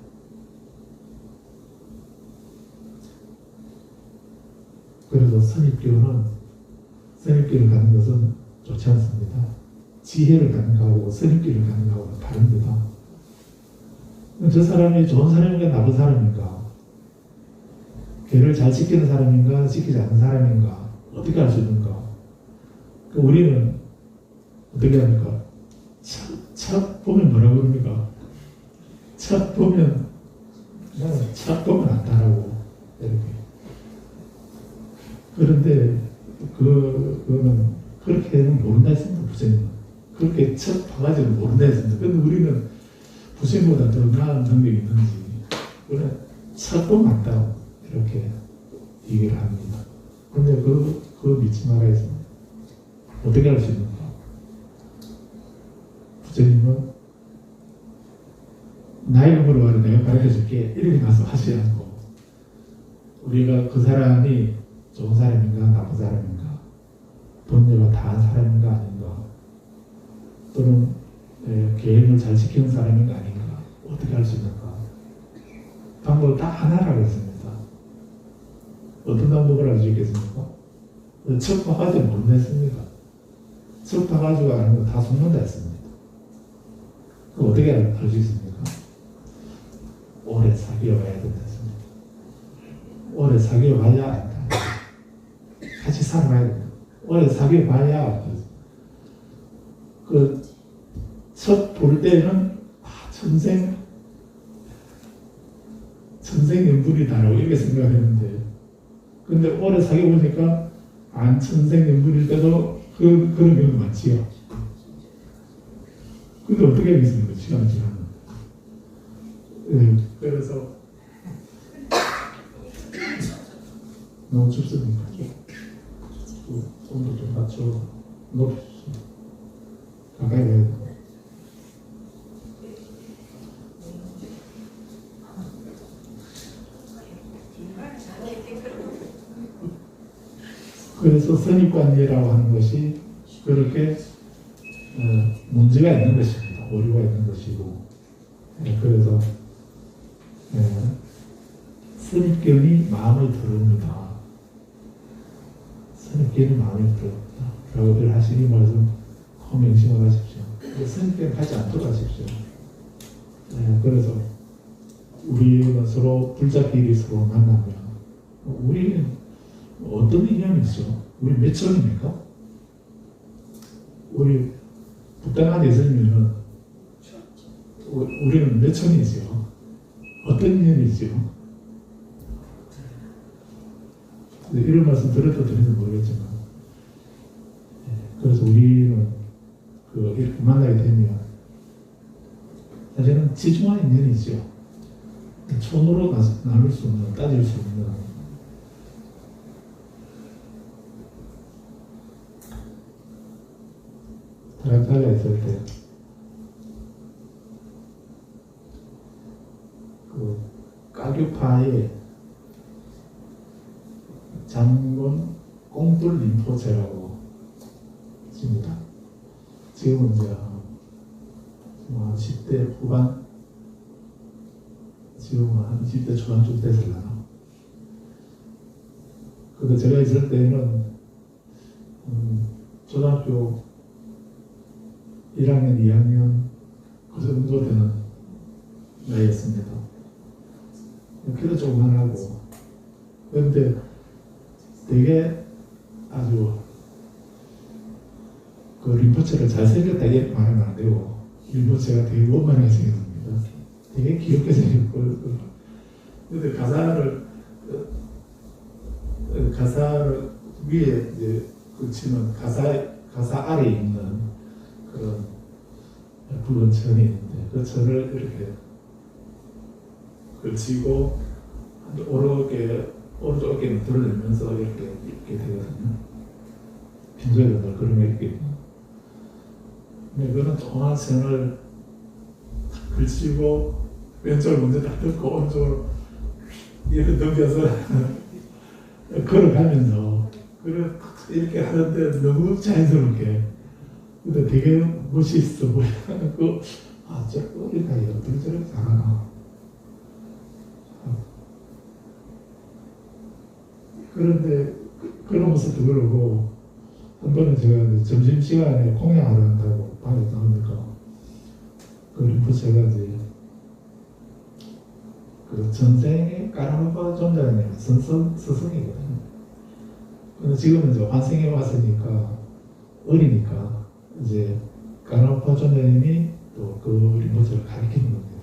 그래서 선입견을 갖는 것은 좋지 않습니다. 지혜를 갖는 거하고 선입견을 갖는 거하고 다릅니다. 저 사람이 좋은 사람인가 나쁜 사람인가, 걔를 잘 지키는 사람인가 지키지 않는 사람인가 어떻게 알 수 있는가? 우리는 어떻게 합니까? 차 보면 뭐라고 그럽니까? 차 보면 안다라고 이렇게. 그런데 그거는 그렇게는 모른다 했습니다. 부처님은 그렇게 차 봐가지고 모른다 했습니다. 그런데 우리는 부처님보다 더 나은 능력이 있는지 그래 차 보면 안다고 이렇게 얘기를 합니다. 그런데 그거 믿지 말아야 했습니다. 어떻게 할 수 있는가? 부처님은 나이를 물어봐도 내가 가르쳐줄게, 이렇게 말씀하시지 않고 우리가 그 사람이 좋은 사람인가 나쁜 사람인가, 본내가 다한 사람인가 아닌가, 또는 계획을 잘 지키는 사람인가 아닌가 어떻게 할 수 있는가? 방법을 딱 하나라고 했습니다. 어떤 방법을 알 수 있겠습니까? 척 봐가지고 모른다 했습니다. 척 봐가지고 아는 거 다 속는다 했습니다. 그럼 어떻게 알 수 있습니까? 오래 사귀어봐야 된다 했습니다. 오래 사귀어봐야 안다. 같이 살아가야 된다. 오래 사귀어봐야 첫 볼 때는 천생연분이다라고 이렇게 생각했는데, 근데 오래 사귀어보니까 안 천생연분일 때도 그런 경우도 많지요. 근데 어떻게 하겠습니까? 시간이 지나면. 그래서 너무 춥습니까? 온도 좀 낮춰 높이시죠. 가까이 가야 돼요. 그래서 선입관이라고 하는 것이 그렇게 문제가 있는 것입니다. 오류가 있는 것이고, 그래서 선입견이 마음을 들읍니다. 선입견이 마음을 들읍니다. 라고 하시니 말씀 명심을 하십시오. 선입견 하지 않도록 하십시오. 그래서 우리가 서로 불자끼리 서로 만나면 우리는 어떤 인연이 있죠? 우리 몇 천입니까? 우리 북단 안에 있으면 우리는 몇 천이죠? 어떤 인연이죠? 이런 말씀 들었다 들은지 모르겠지만, 그래서 우리는 이렇게 만나게 되면 사실은 지중한 인연이죠. 손으로 나눌 수 없는, 따질 수 없는 타락타가 있을 때, 그 까규파의 장군 꽁돌 림포체라고 있습니다. 지금은 이제 한 10대 후반, 지금은 한 20대 초반쯤 됐을라나. 근데 제가 있을 때는 초등학교 1학년, 2학년 그 정도 되는 나이였습니다. 키도 조그만하고, 그런데 되게 아주 그 림포체를 잘생겼다 이렇게 말하면 안 되고, 림포체가 되게 원만하게 생겼습니다. 되게 귀엽게 생겼고, 근데 가사를 위에 이제 그치면 가사 아래에 있는 그런 붉은 천이 있는데, 그 천을 이렇게 걸치고 오른쪽 어깨는 들어내면서 이렇게 되거든요. 평소에도 늘 그런 게 있거든요. 근데 그런 조그만 천을 걸치고 왼쪽을 먼저 딱 듣고 오른쪽으로 이렇게 넘겨서 걸어가면서 이렇게 하는데 너무 자연스럽게, 근데 되게 멋있어 보여갖고, 저 어린 나이에 어떻게 저렇게 잘하나. 그런데 그런 모습도 그러고, 한 번은 제가 점심시간에 공양하러 간다고 방에 나오니까 그 림포체가 이제 그 전생에 까라마파 존자는 스승이거든요. 근데 지금은 이제 환생해 왔으니까 어리니까 이제 까라마파 존자님이 또 그 림포체를 가르치는 겁니다.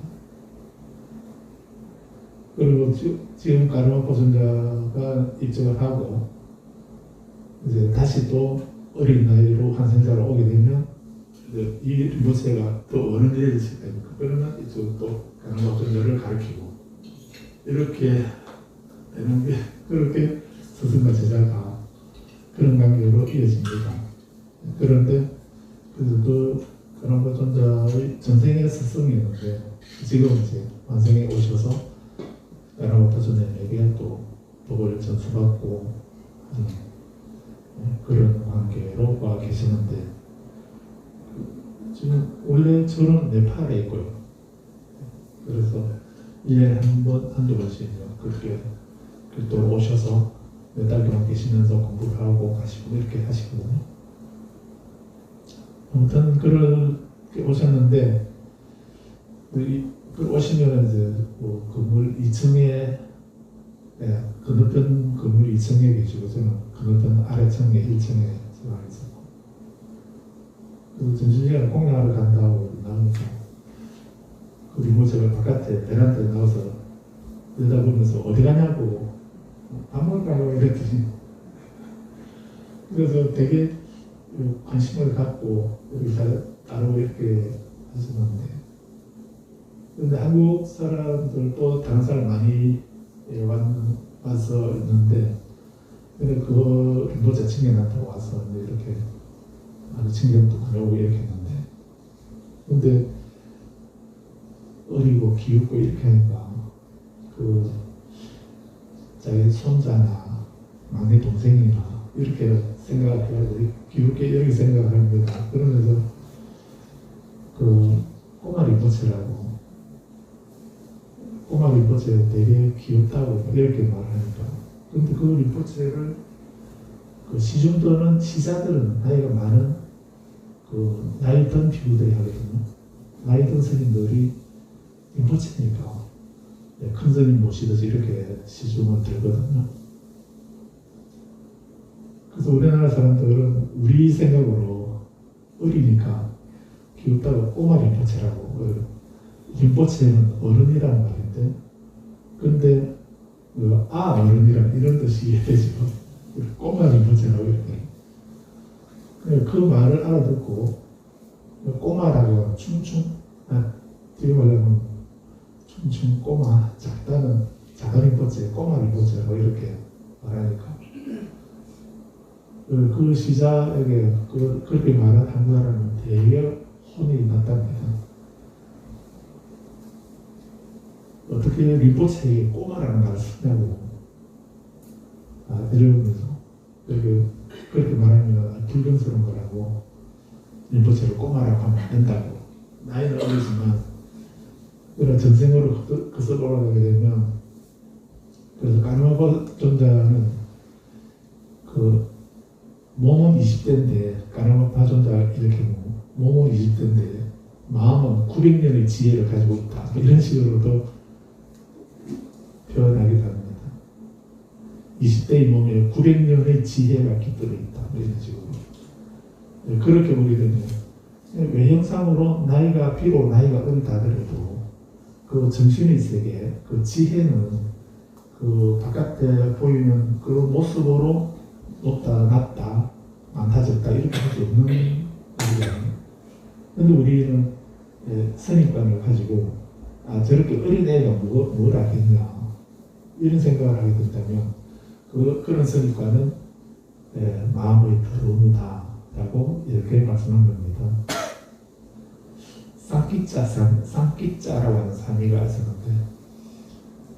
그리고 지금 까라마파 존자가 입적을 하고 이제 다시 또 어린 나이로 환생자로 오게 되면 이제 이 림포체가 또 어른이 되실 테니까 그러면 이쪽 또 까라마파 존자를 가르치고 이렇게 되는 게, 그렇게 스승과 제자가 그런 관계로 이어집니다. 그런데 그 까라마파 존자의 전생의 스승이었는데 지금 이제 환생에 오셔서 까라마파 존자에게 또 법을 전수받고 하는 그런 관계로 와 계시는데, 지금 원래 저는 네팔에 있고요. 그래서 1년에 한두 번씩 그렇게 별도로 오셔서 몇 달 동안 계시면서 공부를 하고 가시고 이렇게 하시거든요. 아무튼 그렇게 오셨는데, 오시면 이제 뭐 건물 2층에, 건너편 건물 2층에 계시고 저는 건너편 아래층에 1층에 들어가 있었고, 그리고 점심시간에 공양하러 간다고 나오니까 그리고 제가 바깥에 베란다에 나와서 내다보면서 어디 가냐고, 밥 먹으러 가려고 이랬더니, 그래서 되게 관심을 갖고 여기 따로 이렇게 하시는데, 근데 한국 사람들도 다른 사람 많이 와서 있는데, 근데 그거 림포체 친구한테 와서 이렇게 아주 친구도 가려고 이렇게 했는데, 근데 어리고 귀엽고 이렇게 하니까 그 자기 손자나 막내 동생이나 이렇게 생각하고 귀엽게 이렇게 생각합니다. 그러면서 그 꼬마 림포체라고, 꼬마 림포체 되게 귀엽다고 이렇게 말하니까, 근데 그 림포체를 그 시중도는 시자들은 나이가 많은 그 나이 든 피부들이 하거든요. 나이 든 스님들이 림포체니까 큰 스님 모시듯이 이렇게 시중을 들거든요. 그래서 우리나라 사람들은 우리 생각으로 어리니까 귀엽다고 꼬마 림포체라고, 림포체는 어른이라는 말인데, 근데 어른이란 이런 뜻이 되죠. 꼬마 림포체라고 이렇게. 그 말을 알아듣고 꼬마라고 춤춤, 뒤에 말하면 춤춤 꼬마, 작은 림포체, 꼬마 림포체라고 이렇게 말하니까 그 시자에게 그렇게 말한 한 사람은 되게 혼이 났답니다. 어떻게 림포체에게 꼬마라는 말을 쓰냐고 이러면서 그렇게 말하면 불경스러운 거라고 림포체를 꼬마라고 하면 안 된다고. 나이는 어리지만 그런 전생으로 거슬러 올라가게 되면 그래서 까르마 존자는 그 몸은 20대인데 까르마 파존자 이렇게 몸은 20대인데 마음은 900년의 지혜를 가지고 있다. 이런 식으로도 표현하기도 합니다. 20대의 몸에 900년의 지혜가 깃들어 있다. 이런 식으로. 그렇게 보게 되면 외형상으로 비록 나이가 어리다 하더라도 그 정신의 세계, 그 지혜는 그 바깥에 보이는 그 모습으로 높다, 낮다, 많다, 적다 이렇게 할 수 없는 일이잖아요. 근데 우리는 선입관을 가지고 저렇게 어린 애가 뭘 알겠냐 이런 생각을 하게 된다면 그런 선입관은 마음의 더러움이다 라고 이렇게 말씀한 겁니다. 쌍기자라고 하는 사미가 있었는데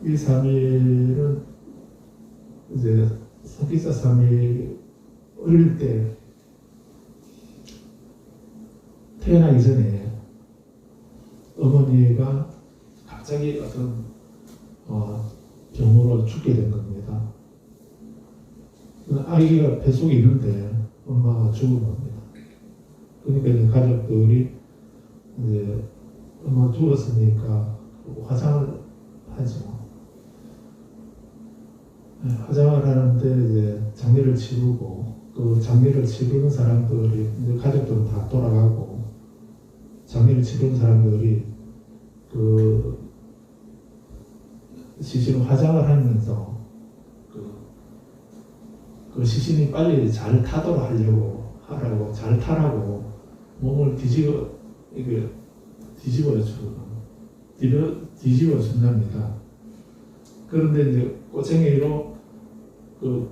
이 사미는 이제 쌍기자 사미 어릴 때 태어나기 전에 어머니가 갑자기 어떤 병으로 죽게 된 겁니다. 아이가 뱃속에 있는데 엄마가 죽은 겁니다. 그러니까 이제 가족들이 이제 엄마 죽었으니까 화장을 하죠. 화장을 하는데 이제 장례를 치르고 그 장례를 치르는 사람들이 이제 가족들은 다 돌아가고 장례를 치르는 사람들이 그 시신 화장을 하면서 그 시신이 빨리 잘 타도록 하라고 잘 타라고 몸을 뒤집어 준답니다. 그런데 이제 꼬챙이로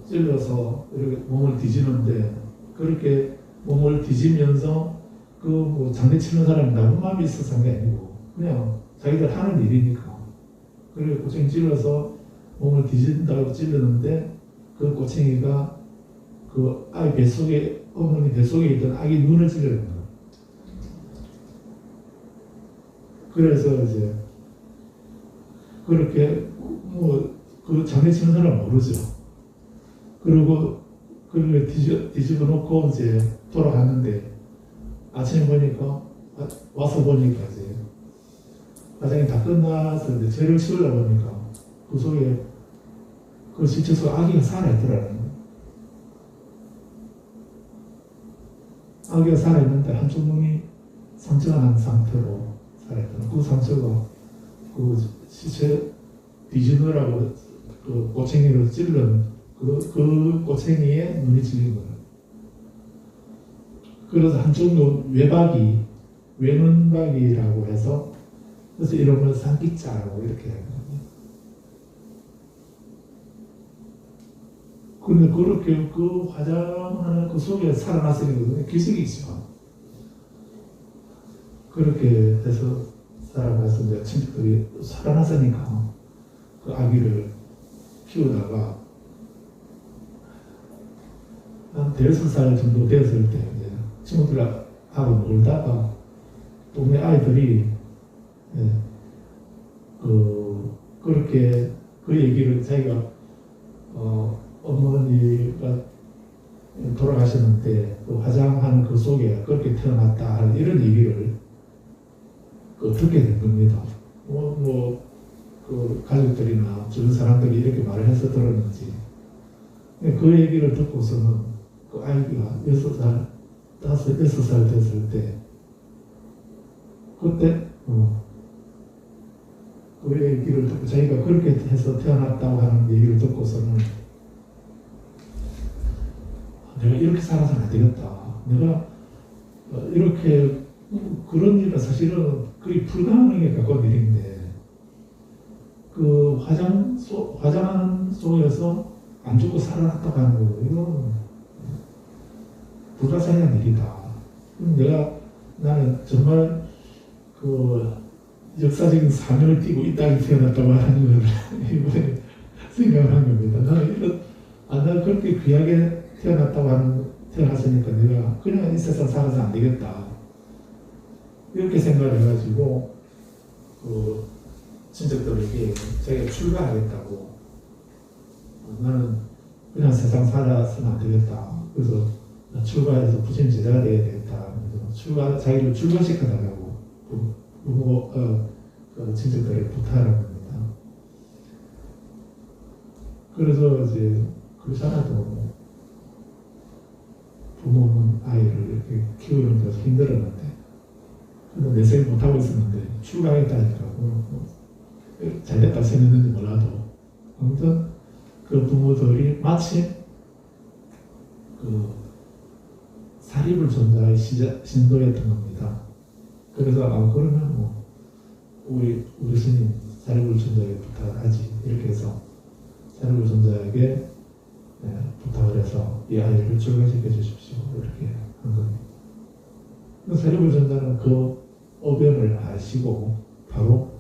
찔러서 이렇게 몸을 뒤지는데 그렇게 몸을 뒤지면서 뭐 장례 치는 사람이 나쁜 마음이 있어서 한 게 아니고 그냥 자기들 하는 일이니까 그렇게 꼬챙이 찔러서 몸을 뒤진다고 찔렀는데 그 꼬챙이가 그 아이 뱃속에 어머니 뱃속에 있던 아기 눈을 찔러는 거예요. 그래서 이제 그렇게 그 장례 치는 사람 모르죠. 그리고 그걸 뒤집어 놓고 이제 돌아갔는데 아침에 보니까 와서 보니까 이제 화장이 다 끝나서 이제 죄를 치우려고 보니까 그 속에 그 시체 속에 아기가 살아있더라는 거예요. 아기가 살아있는데 한쪽 눈이 상처가 난 상태로 살아있던 그 상처가 그 시체 뒤지느라고 그 꼬챙이로 찔른 그 꼬챙이에 눈이 찔린 거예요. 그래서 한쪽 눈 외눈박이라고 해서 그래서 이름을 상기자라고 이렇게 합니다. 근데 그렇게 그 화장하는 그 속에 살아났으니까 기적이죠. 그렇게 해서 살아나서 이제 친척들이 살아났으니까 그 아기를 키우다가 한 6살 정도 되었을 때 이제 친구들하고 놀다가 동네 아이들이 그렇게 그 얘기를 자기가 어머니가 돌아가셨는데 그 화장하는 그 속에 그렇게 태어났다 하는 이런 얘기를 듣게 된 겁니다. 그 가족들이나 주변 사람들이 이렇게 말을 해서 들었는지 그 얘기를 듣고서는 그 아이가 6살 됐을 때 그때 그 얘기를 듣고 자기가 그렇게 해서 태어났다고 하는 얘기를 듣고서는 내가 이렇게 살아서는 안 되겠다. 내가 이렇게 그런 일은 사실은 거의 불가능하게 가까운 일인데 그 화장하는 속에서 안 죽고 살아났다고 하는 거 이건 불가사의한 일이다. 나는 정말 그 역사적인 사명을 띠고 이 땅에 태어났다고 하는 걸 이번에 생각을 한 겁니다. 나는 그렇게 귀하게 태어났으니까 내가 그냥 이 세상 살아서 안 되겠다. 이렇게 생각을 해가지고, 친척들에게 자기가 출가하겠다고. 나는 그냥 세상 살아서는 안 되겠다. 그래서 출가해서 부처님 제자가 되어야 되겠다. 그래서 자기를 출가시켜달라고 친척들에게 부탁을 합니다. 그래서 이제 그렇지 않아도 부모는 아이를 이렇게 키우는 데서 힘들었는데, 그래도 내생 못하고 있었는데 출가하겠다니까 잘됐다고 생각했는지 몰라도 아무튼 그 부모들이 마침 그 사립을 존자의 신도였던 겁니다. 그래서 그러면 우리 스님 사립을 존자에게 부탁하지 이렇게 해서 사립을 존자에게 부탁을 해서 이 아이를 출가시켜 주십시오 이렇게 한 겁니다. 사립을 존자는 그 어변을 아시고 바로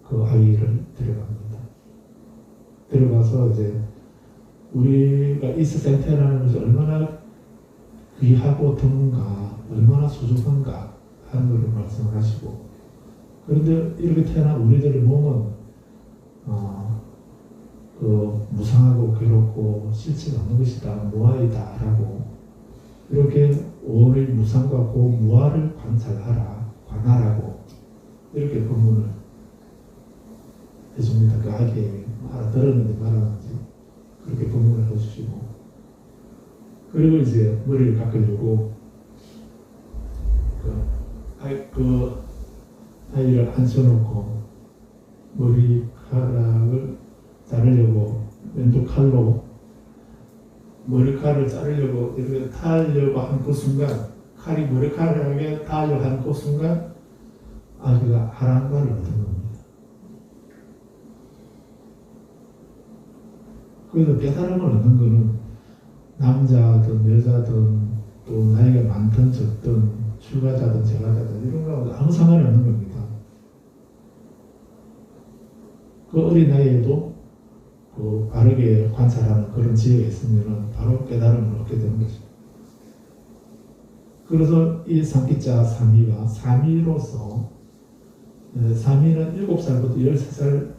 그 아이를 데려갑니다. 데려가서 이제 우리가 이 세상에 태어나는 것이 얼마나 귀하고 드문가, 얼마나 소중한가 하는 것을 말씀을 하시고, 그런데 이렇게 태어난 우리들의 몸은 무상하고 괴롭고 실체가 없는 것이다, 무아이다 라고 이렇게 오의 무상과 고 무아를 관하라고 이렇게 법문을 해줍니다. 그 아이에게 알아들었는지 말았는지 그렇게 법문을 해주시고, 그리고 이제 머리를 깎으려고 그 아이를 앉혀놓고 머리카락을 자르려고 왼쪽 칼로 머리카락을 자르려고 이렇게 타려고 한 그 순간, 칼이 머리카락에 타려고 한 그 순간 아기가 아랑과를 얻은 겁니다. 그래서 깨달음을 얻는 것은 남자든 여자든 또 나이가 많든 적든 출가자든 재가자든 이런 거하고 아무 상관이 없는 겁니다. 그 어린 나이에도 바르게 관찰하는 그런 지혜가 있으면 바로 깨달음을 얻게 되는 것입니다. 그래서 이 삼기자 삼위가 삼위로서, 삼위는 7살부터 13살,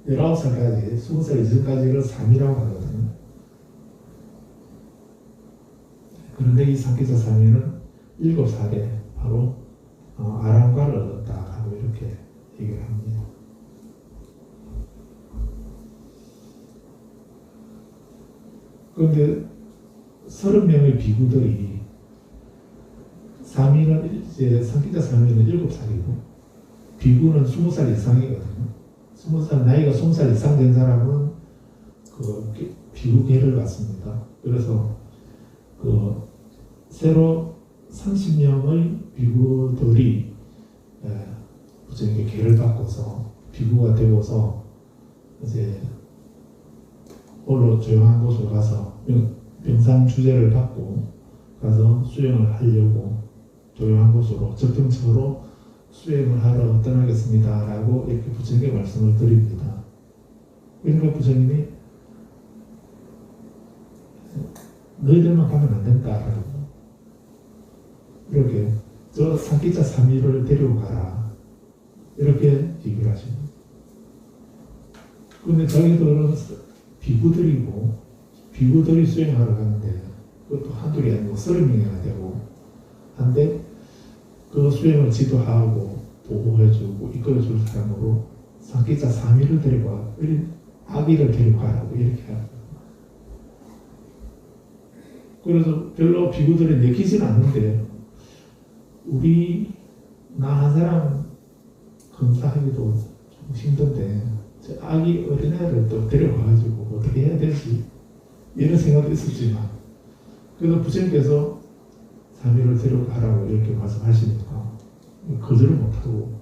19살까지, 20살 이전까지를 삼위라고 하거든요. 그런데 이 삼기자 삼위는 7살에 바로 아랑과를 얻었다 하고 이렇게 얘기를 합니다. 그런데 30명의 비구들이 삼기자 삼위는 7살이고 비구는 20살 이상이거든요. 20살, 나이가 20살 이상 된 사람은 그 비구계를 갖습니다. 그래서 새로 30명의 비구들이 부처님께 계를 받고서 비구가 되고서 이제 홀로 조용한 곳으로 가서 병상 주제를 받고 가서 수행을 하려고 조용한 곳으로 적정처로 수행을 하러 떠나겠습니다 라고 이렇게 부처님께 말씀을 드립니다. 그러니까 부처님이 너희들만 가면 안 된다라고 이렇게 저 삼기자 삼위를 데리고 가라 이렇게 얘기를 하십니다. 그런데 저희들은 비구들이 수행하러 가는데 그것도 한둘이 아니고 30명이나 되고 한데 그 수행을 지도하고 보호해주고 이끌어줄 사람으로 삼기자 삼위를 데리고 와, 아기를 데리고 가라고 이렇게 합니다. 그래서 별로 비구들이 내키진 않는데 나 한 사람 검사하기도 좀 힘든데 저 아기 어린애를 또 데려가가지고 어떻게 해야 될지 이런 생각도 있었지만 그래서 부처님께서 삼위를 데려가라고 이렇게 말씀하시니까 거절을 못하고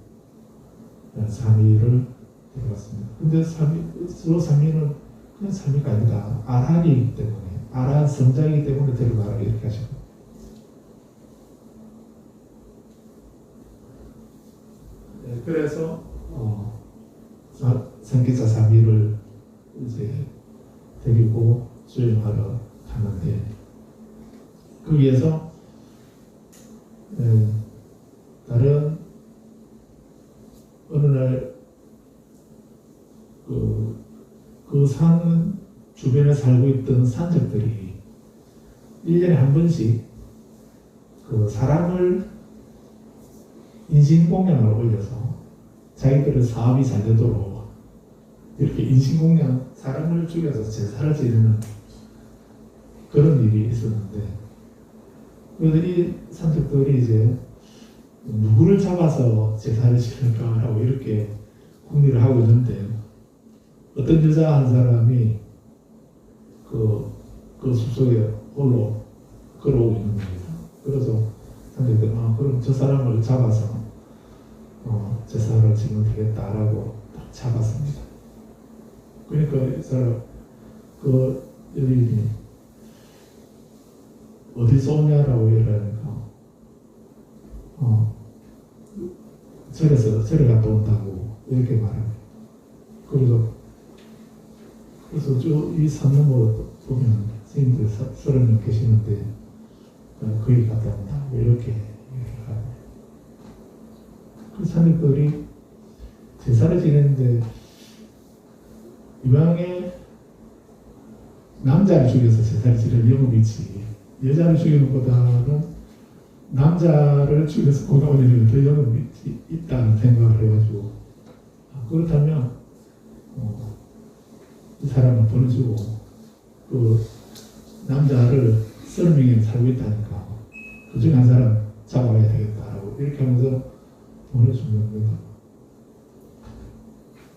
삼위를 데려갔습니다. 근데 삼위는 그냥 삼위가 아니다. 아라리이기 때문에 아라한 성장이기 때문에 데려가라 이렇게 하셨고, 네, 그래서 선기자 3위를 이제 데리고 수행하러 가는데, 거기에서 다른 어느 날 그 산 주변에 살고 있던 산적들이 1년에 한 번씩 그 사람을 인신공양을 올려서 자기들의 사업이 잘 되도록 이렇게 인신공양, 사람을 죽여서 제사를 지내는 그런 일이 있었는데, 그래서 이 산적들이 이제 누구를 잡아서 제사를 지낼까라고 이렇게 궁리를 하고 있는데, 어떤 여자 한 사람이 그 숲속에 홀로 걸어오고 있는 겁니다. 그래서 산적들이 그럼 저 사람을 잡아서 제사를 지내면 되겠다라고 딱 잡았습니다. 그러니까 이 사람 그 여인이 어디서 오냐라고 얘기하니까 절에 갔다 온다고 이렇게 말합니다. 그래서 이 산 너머 보면 스님들 30명 계시는데 거기 갔다 온다고 이렇게 얘기를 합니다. 그 산들이 제사를 지냈는데 이왕에 남자를 죽여서 제사를 지낼 영업이지, 여자를 죽이는 것보다는 남자를 죽여서 고가 올리는 더 영업이 있다는 생각을 해가지고, 그렇다면 이 사람은 보내주고 그 남자를 30명이 살고 있다니까 그 중에 한 사람 잡아가야 되겠다라고 이렇게 하면서 보내준 겁니다.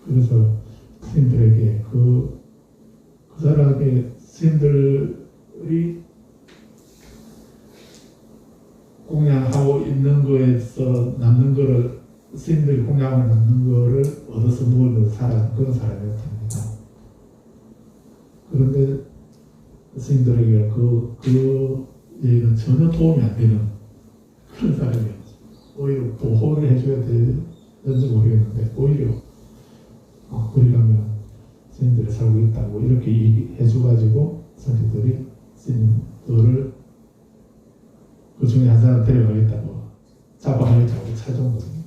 그래서 스님들에게 그 사람의 스님들이 공양하고 있는 거에서 남는 거를, 스님들이 공양하고 남는 거를 얻어서 먹으면서 살아가는 그런 사람이었답니다. 그런데 스님들에게 그 얘기는 전혀 도움이 안 되는 그런 사람이었어요. 오히려 보호를 해줘야 되는지 모르겠는데, 오히려 거기 가면 스님들이 살고 있다고 이렇게 얘기해줘가지고 선생들이 스님들을 그 중에 한 사람 데려가겠다고 잡아가겠다고 찾아온 거거든요.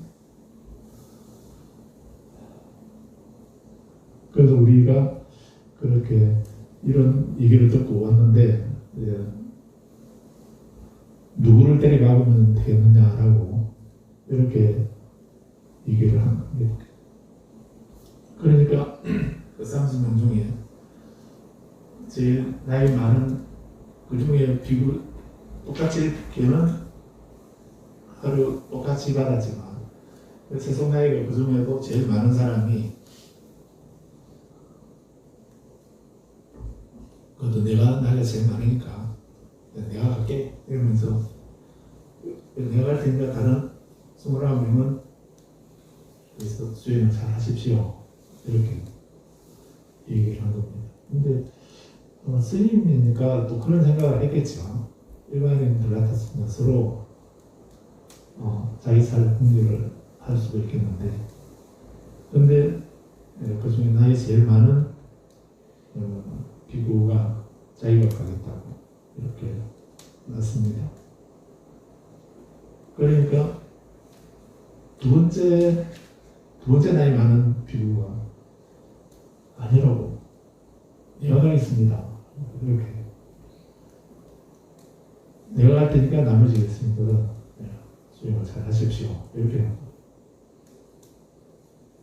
그래서 우리가 그렇게 이런 얘기를 듣고 왔는데, 이제 누구를 데려가면 되겠느냐라고 이렇게 얘기를 한 겁니다. 그러니까 그 30명 중에 제일 나이 많은 그 중에 비구 똑같이 걔는 하루 똑같이 받았지만 세속 나이가 그 중에도 제일 많은 사람이 그것도 내가 나이가 제일 많으니까 내가 갈게 이러면서, 내가 갈 테니까 다른 29명은 그래서 수행을 잘 하십시오 이렇게 얘기를 한 겁니다. 근데 스님이니까 또 그런 생각을 했겠죠. 일반인들 같았으면 서로 자기 살 공유를 할 수도 있겠는데, 근데 그 중에 나이 제일 많은 비구가 자기가 가겠다고 이렇게 났습니다. 그러니까 두 번째 나이 많은 비구가 아니라고, 내가 가겠습니다 이렇게, 내가 갈 테니까 나머지 스님들은 수행을 잘 하십시오 이렇게 하고,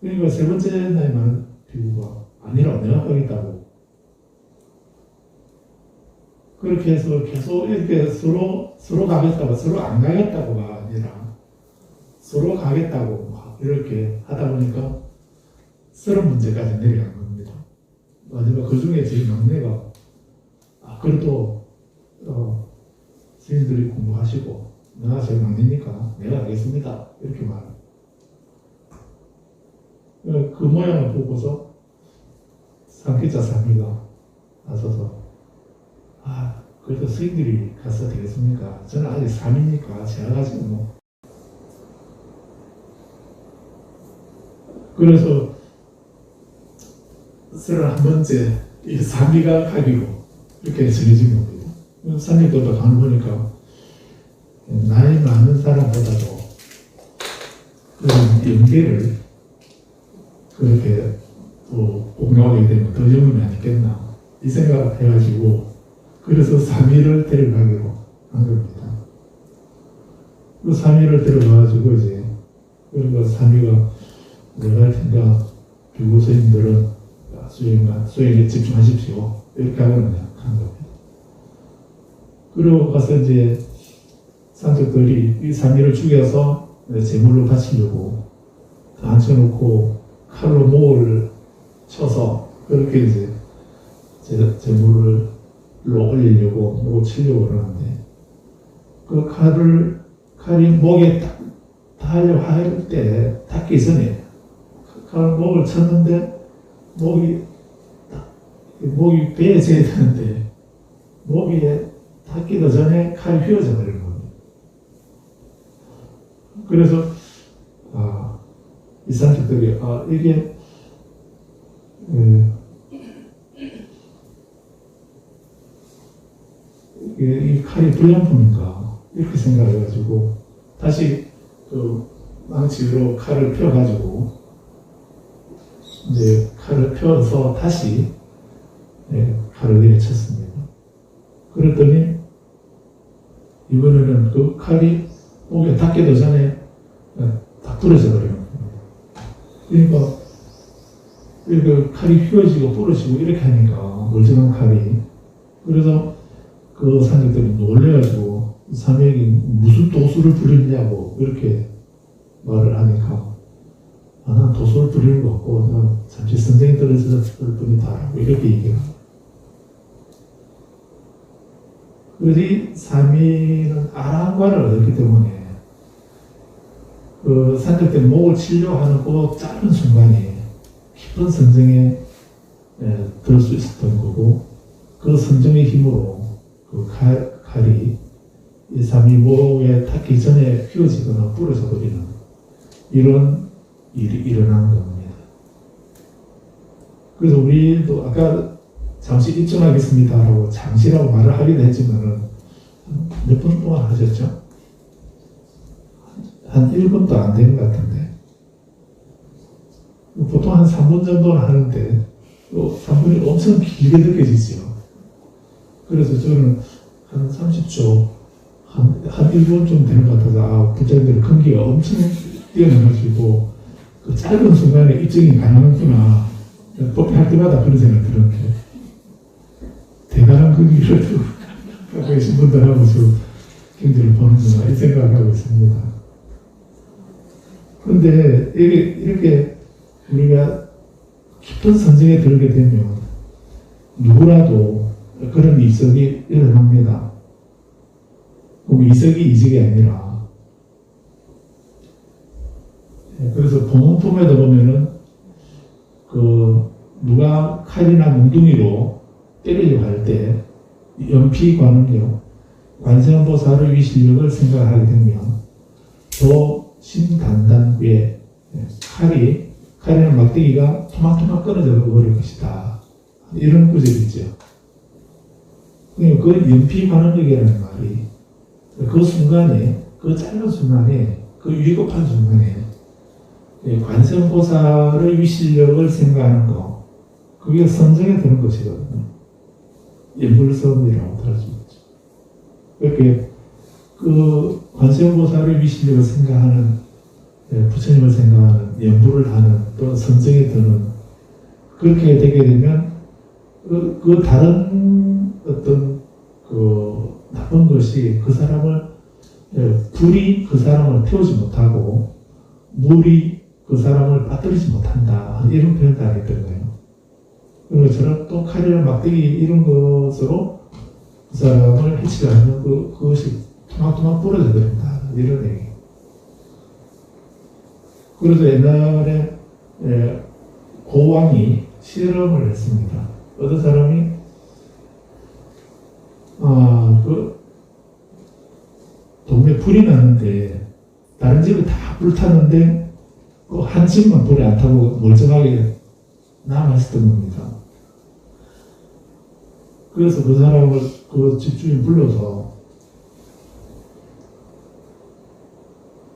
그러니까 세 번째 나이 많은 비구가 아니라고, 내가 가겠다고, 그렇게 해서 계속 이렇게 서로 가겠다고, 서로 안 가겠다고가 아니라 서로 가겠다고 막 이렇게 하다 보니까 서른 문제까지 내려간 겁니다. 마지막 그 중에 제일 막내가 그래도 스님들이 공부하시고 내가 제일 막내니까 내가 가겠습니다 이렇게 말해요. 그 모양을 보고서 상기자 3위가 나서서 그래도 스님들이 가서 되겠습니까? 저는 아직 3이니까 제가 가지고 뭐. 그래서 31번째 이 3위가 가기로 이렇게 정해진 겁니다. 산님들도 가는 보니까 나이 많은 사람보다도 그런 연계를 그렇게 또 공유하게 되면 더 영원이 아니겠나 이 생각을 해가지고 그래서 3위를 데려가기로 한 겁니다. 그 3위를 데려가가지고 이제 그러니까 3위가 내가 할 테니까 교구 스님들은 수행에 집중하십시오 이렇게 하거든요. 한 겁니다. 그리고 가서 이제 산적들이 이 3위를 죽여서 제물로 바치려고 앉혀놓고 칼로 목을 쳐서 그렇게 이제 제물을 올리려고 목을 치려고 그러는데 그 칼이 목에 딱 닿으려고 할 때 닿기 전에 칼 목을 쳤는데 목이 배에 재야 되는데 목에 닿기도 전에 칼이 휘어져 버리는 겁니다. 그래서 이 산적들이 이게 이 칼이 불량품인가 이렇게 생각해가지고 다시 그 망치로 칼을 펴가지고 이제 칼을 펴서 다시 칼을 내려쳤습니다. 그랬더니 이번에는 그 칼이 목에 닿기도 전에 다 부러져 버려요. 그러니까 그 칼이 휘어지고 부러지고 이렇게 하니까 멀쩡한 칼이 그래서 그 산적들이 놀래가지고 삼액이 무슨 도수를 부리느냐고 이렇게 말을 하니까 난 도수를 부리는 거 없고 난 잠시 선생이 떨어졌을 뿐이다라고 이렇게 얘기합니다. 그래서 이 삼위는 아랑과를 얻었기 때문에 그 산적들이 목을 치려고 하는 그 짧은 순간에 깊은 선정에 들 수 있었던 거고 그 선정의 힘으로 그 칼이 이 삼위 목에 닿기 전에 휘어지거나 부러져 버리는 이런 일이 일어난 겁니다. 그래서 우리도 아까 잠시 입증하겠습니다라고 잠시라고 말을 하기도 했지만은 몇 번 동안 하셨죠? 한 1분도 안 된 것 같은데 보통 한 3분 정도는 하는데 또 3분이 엄청 길게 느껴지죠. 그래서 저는 한 30초 한 1분 좀 되는 것 같아서 부자님들 근기가 엄청 뛰어나가지고 그 짧은 순간에 입증이 가능하구나 법회할 때마다 그런 생각이 들었는데 대단한 근기를 갖고 계신 분들하고 좀 경제를 보는구나 이 생각을 하고 있습니다. 그런데 이렇게 우리가 깊은 선정에 들게 되면 누구라도 그런 이석이 일어납니다. 이석이 이직이 아니라 그래서 봉헌품에도 보면은 누가 칼이나 몽둥이로 때리려고 할 때 연피관음력 관세음보살의 위실력을 생각하게 되면 더 심단단위에 칼이나 막대기가 토막토막 끊어져 버릴 것이다. 이런 구절이 있죠. 그 연피관음력이라는 말이 그 순간에 그 짧은 순간에 그 위급한 순간에 관세음보살의 위실력을 생각하는 거 그게 선정에 드는 것이거든요. 예물섬이라고 할 수 있죠. 그렇게 그 관세음보살의 위실력을 생각하는 부처님을 생각하는 연부를 하는 또 선정에 드는 그렇게 되게 되면 그 다른 어떤 그 나쁜 것이 그 사람을 불이 그 사람을 태우지 못하고 물이 그 사람을 빠뜨리지 못한다 이런 표현도 하겠던 거예요. 그리고 저런 또 칼이나 막대기 이런 것으로 그 사람을 해치지 않으면 그것이 토막토막 부러져 버린다 이런 얘기. 그래서 옛날에 고왕이 실험을 했습니다. 어떤 사람이 그 동네 불이 났는데 다른 집이 다 불탔는데 그 한 집만 불이 안 타고 멀쩡하게 남아있었던 겁니다. 그래서 그 사람을 그 집주인 불러서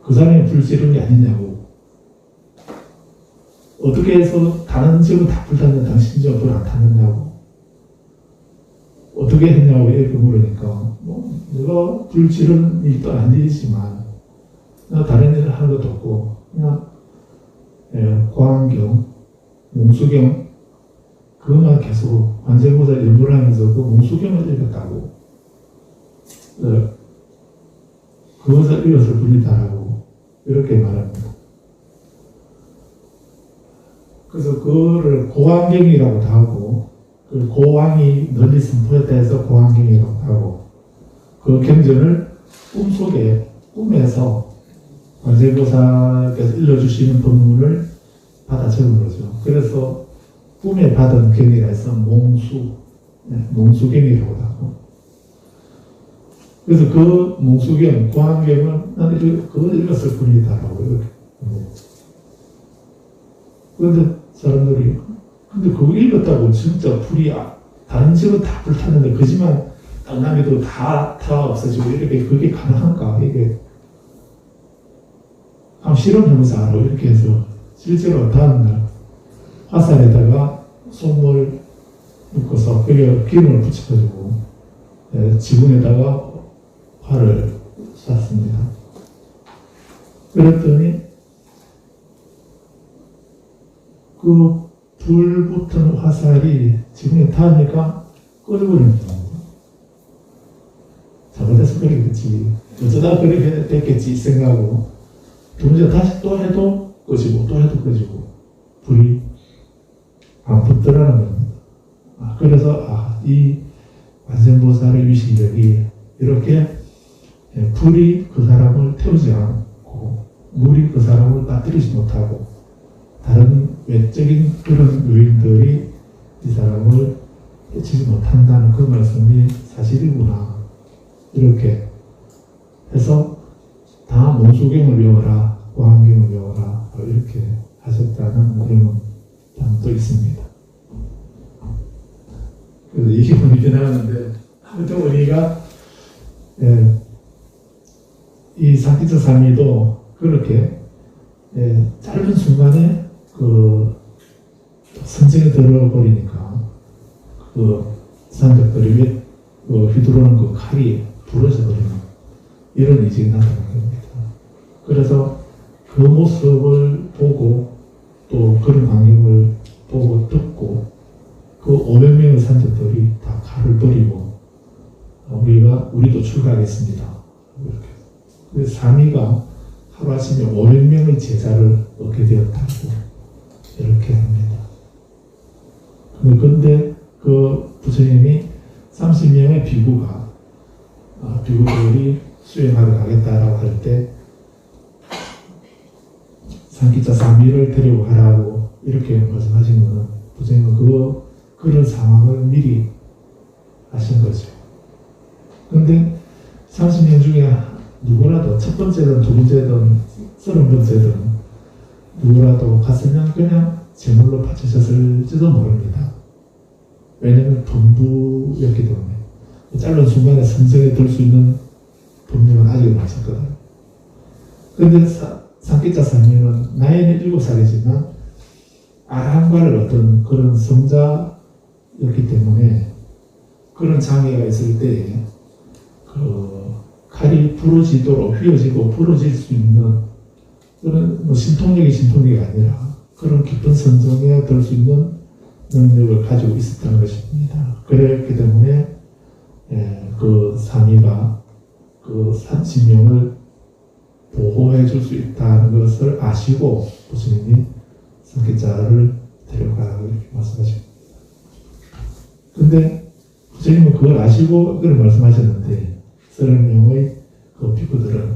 그 사람이 불 지른 게 아니냐고, 어떻게 해서 다른 집은 다 불탔는데 당신 집은 불 안 탔느냐고, 어떻게 했냐고 이렇게 물으니까 내가 불 지른 일도 아니지만 내가 다른 일을 하는 것도 없고 그냥 광경, 몽수경 그것만 계속 관세음보살 연구를 하면서 그 몽수경을 읽었다고, 그것을 읽어서 불리다라고 이렇게 말합니다. 그래서 그거를 고환경이라고도 하고, 그 고왕이 널리 선포했다 해서 고환경이라고 하고, 그 경전을 꿈에서 관세음보살께서 일러주시는 법문을 받아 적은 거죠. 그래서 꿈에 받은 경이라 해서 몽수경이라고 하고, 그래서 그 몽수경, 고환경은 나는 그걸 읽었을 뿐이다라고 이렇게. 그런데 사람들이 근데 그거 읽었다고 진짜 불이 다른 집은 다 불탔는데 그 집만 당나귀도 다 없어지고 이렇게 그게 가능한가? 이게 한번 실험해보자 하고 이렇게 해서 실제로 다음날 화살에다가 솜을 묶어서 거기에 기름을 붙여가지고 지붕에다가 활을 쐈습니다. 그랬더니 그 불 붙은 화살이 지붕에 닿으니까 꺼져버리는 겁니다. 잘못해서 그러겠지, 어쩌다 그렇게 됐겠지 생각하고 두 번째 다시 또 해도 꺼지고 또 해도 꺼지고 불이 안 붙더라는 겁니다. 그래서 이 관세음보살의 위신력이 이렇게 불이 그 사람을 태우지 않고 물이 그 사람을 빠뜨리지 못하고 다른 외적인 그런 요인들이 이 사람을 해치지 못한다는 그 말씀이 사실이구나, 이렇게 해서 다 몽수경을 외워라, 고환경을 외워라 이렇게 하셨다는 내용은 또 있습니다. 그래서 이게 의미가 나왔는데, 아무튼 우리가 이 상기자 삼위도 그렇게 짧은 순간에 그 선정에 들어버리니까 그 산적들이 휘두르는 그 칼이 부러져 버리는 이런 이직이 나타나는 겁니다. 그래서 그 모습을 보고 또 그런 광경을 보고 듣고 그 500명의 산적들이 다 칼을 버리고 우리도 출가하겠습니다. 이렇게. 그래서 삼위가 하루아침에 500명의 제자를 얻게 되었다고 이렇게 합니다. 그런데 그 부처님이 30명의 비구들이 수행하러 가겠다라고 할 때 상기자 삼위를 데리고 가라고 이렇게 말씀하신 것은 부처님은 그런 상황을 미리 하신 거죠. 그런데 30명 중에 누구라도 첫 번째든 두 번째든 30번째든 누구라도 갔으면 그냥 제물로 바치셨을지도 모릅니다. 왜냐하면 범부였기 때문에 짧은 순간에 선정에 들 수 있는 법령은 아직은 없었거든요. 그런데 상기자 삼위는 나이는 7살이지만 아라한과를 어떤 그런 성자였기 때문에 그런 장애가 있을 때 칼이 부러지도록 휘어지고 부러질 수 있는 그런 신통력이 아니라 그런 깊은 선정에 들 수 있는 능력을 가지고 있었다는 것입니다. 그렇기 때문에 그 삼위가 그 30명을 보호해 줄 수 있다는 것을 아시고 부처님이 상기자를 데려가라고 이렇게 말씀하십니다. 근데 부처님은 그걸 아시고 그걸 말씀하셨는데 30명의 그 비구들은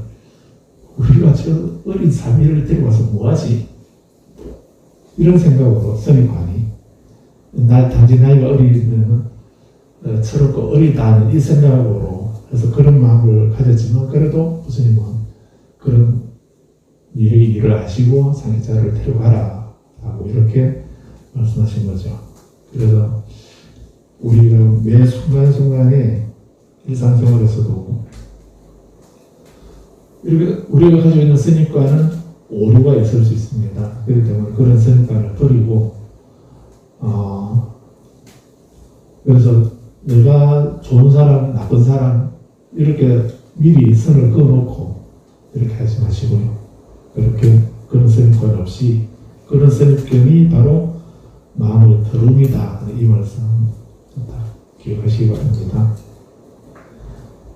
우리가 저 어린 삼위를 데려와서 뭐하지? 이런 생각으로 선임관이 단지 나이가 어리면 철없고 어리다는 이 생각으로 해서 그런 마음을 가졌지만 그래도 부처님은 그런 미래의 일을 아시고 상해자를 데려가라 하고 이렇게 말씀하신 거죠. 그래서 우리가 매 순간순간에 일상생활에서도 우리가 가지고 있는 선입관은 오류가 있을 수 있습니다. 그렇기 때문에 그런 선입관을 버리고 그래서 내가 좋은 사람, 나쁜 사람 이렇게 미리 선을 그어놓고 이렇게 하지 마시고요. 그렇게 그런 선입관 없이 그런 선입견이 바로 마음의 더러움이다. 이 말씀 다 기억하시기 바랍니다.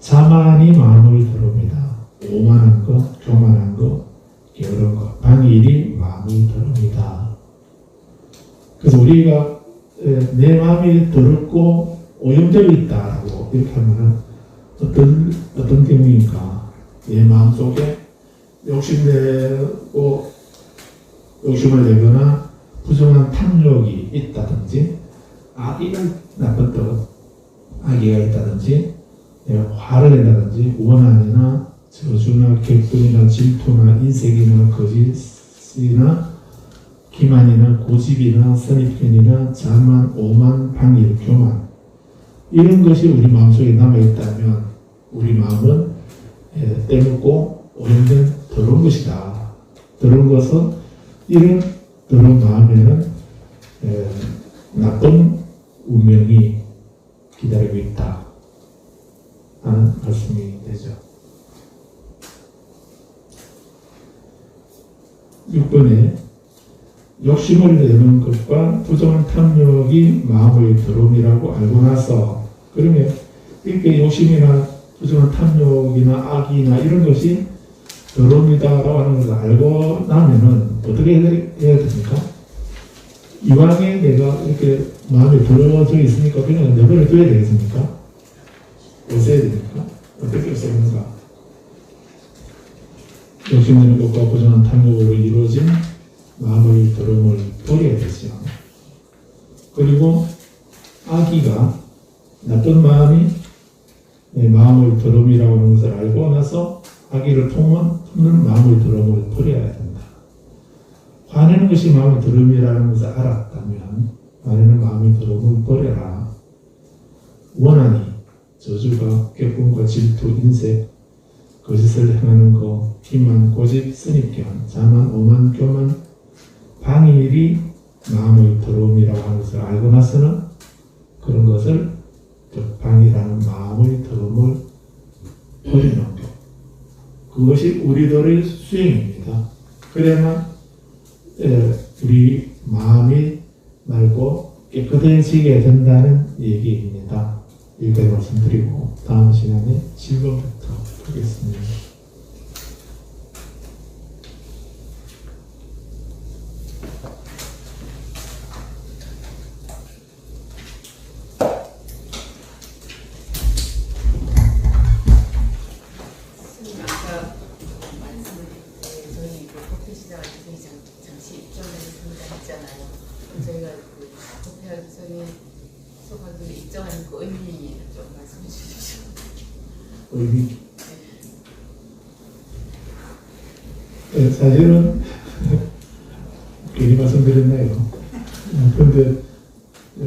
자만이 마음의 더러움이다. 오만한 것, 교만한 것, 게으른 것, 방일이 마음의 더러움이다. 그래서 우리가 내 마음이 더럽고 오염되어 있다라고 이렇게 하면은 어떤 경우입니까? 내 마음 속에 욕심내고 욕심을 내거나 부정한 탐욕이 있다든지 악의가 나쁜 뜻, 악의가 있다든지 화를 낸다든지 원한이나 저주나 격분이나 질투나 인색이나 거짓이나 기만이나 고집이나 선입견이나 자만, 오만, 방일, 교만 이런 것이 우리 마음속에 남아있다면 우리 마음은 때묻고 오염된 더러운 것이다. 더러운 것은 이런 더러운 마음에는 나쁜 운명이 기다리고 있다 하는 말씀이 되죠. 6번에 욕심을 내는 것과 부정한 탐욕이 마음의 더러움이라고 알고 나서 그러면 이렇게 욕심이나 부정한 탐욕이나 악이나 이런 것이 더러움이다라고 하는 것을 알고 나면은 어떻게 해야 됩니까? 이왕에 내가 이렇게 마음이 더러워져 있으니까 그냥 내버려 둬야 되겠습니까? 없애야 됩니까? 어떻게 없애는가? 욕심내는 것과 부정한 탐욕으로 이루어진 마음의 더러움을 버려야 되죠. 그리고 악의가 나쁜 마음이 내 마음의 더러움이라고 하는 것을 알고 나서 악의를 품는 마음의 더러움을 버려야 된다. 화내는 것이 마음의 더러움이라는 것을 알았다면 화내는 마음의 더러움을 버려라. 원하니 저주가 격분과 질투, 인색, 거짓을 행하는 것, 기만, 고집, 선입견, 자만, 오만, 교만, 방일이 마음의 더러움이라고 하는 것을 알고 나서는 그런 것을 방이라는 마음의 더러움을 버리는 것. 그것이 우리들의 수행입니다. 그래야만 우리 마음이 맑고 깨끗해지게 된다는 얘기입니다. 여기까지 말씀드리고 다음 시간에 7번부터 하겠습니다. 저희가 법회학생이 소각을 입장하는 그 의미 좀 말씀해 주시죠. 의미? 네, 사실은 괜히 말씀드렸네요. 그런데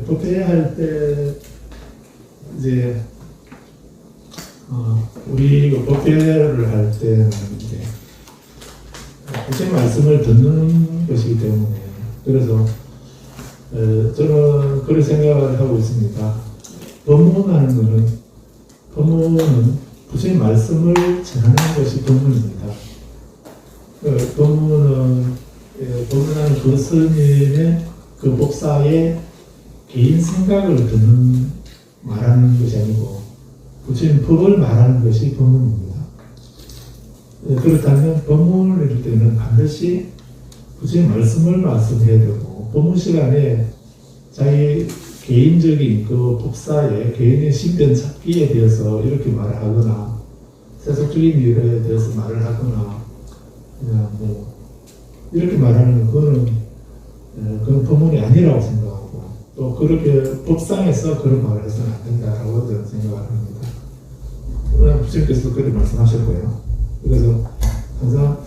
법회할 때 이제 우리 법회를 할 때는 이제 부처님 말씀을 듣는 것이기 때문에 그래서 저는 그런 생각을 하고 있습니다. 법문하는 것은 부처님 말씀을 전하는 것이 법문입니다. 법문하는 그 스님의 그 법사의 개인 생각을 말하는 것이 아니고 부처님 법을 말하는 것이 법문입니다. 그렇다면 법문을 할 때는 반드시 부처님 말씀을 말씀해야 되고 법문 시간에 자기 개인적인 그 법사의 개인의 신변 찾기에 대해서 이렇게 말을 하거나 세속적인 일에 대해서 말을 하거나 그냥 이렇게 말하는 그건 법문이 아니라고 생각하고 또 또 그렇게 법상에서 그런 말을 해서는 안 된다라고 저는 생각을 합니다. 오늘 부처님께서도 그렇게 말씀하셨고요. 그래서 항상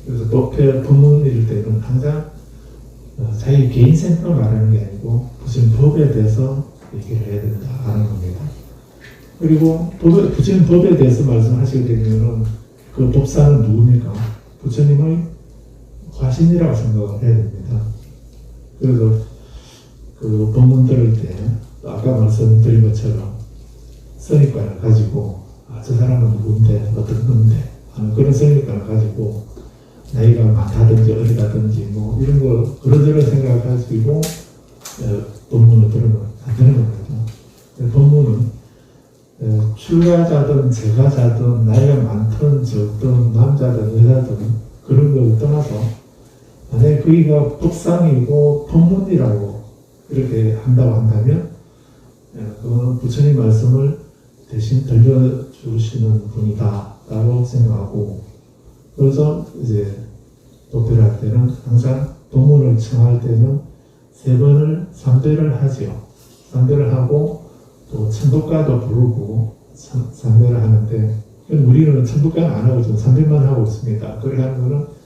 그래서 법회 법문일 때는 항상 자기 개인 생각을 말하는 게 아니고 부처님 법에 대해서 얘기를 해야 된다 하는 겁니다. 그리고 부처님 법에 대해서 말씀하시게 되면은 그 법사는 누굽니까? 부처님의 화신이라고 생각을 해야 됩니다. 그래서 그 법문 들을 때 아까 말씀드린 것처럼 선입관을 가지고 저 사람은 누군데 어떤 건데 하는 그런 선입관을 가지고 나이가 많다든지 어리다든지 뭐 이런 거 그런저런 생각을 가지고 법문을 들으면 안 되는 겁니다. 법문은 출가자든 재가자든 나이가 많든 적든 남자든 여자든 그런 걸 떠나서 만약에 그이가 법상이고 법문이라고 이렇게 한다고 한다면 그거는 부처님 말씀을 대신 들려주시는 분이다 라고 생각하고 그래서 이제 법회를 할 때는 항상 도문을 청할 때는 3번을 3배를 하지요. 3배를 하고 또 천도가도 부르고 3배를 하는데 우리는 천도가는 안 하고 좀 3배만 하고 있습니다. 그렇게 하는 거는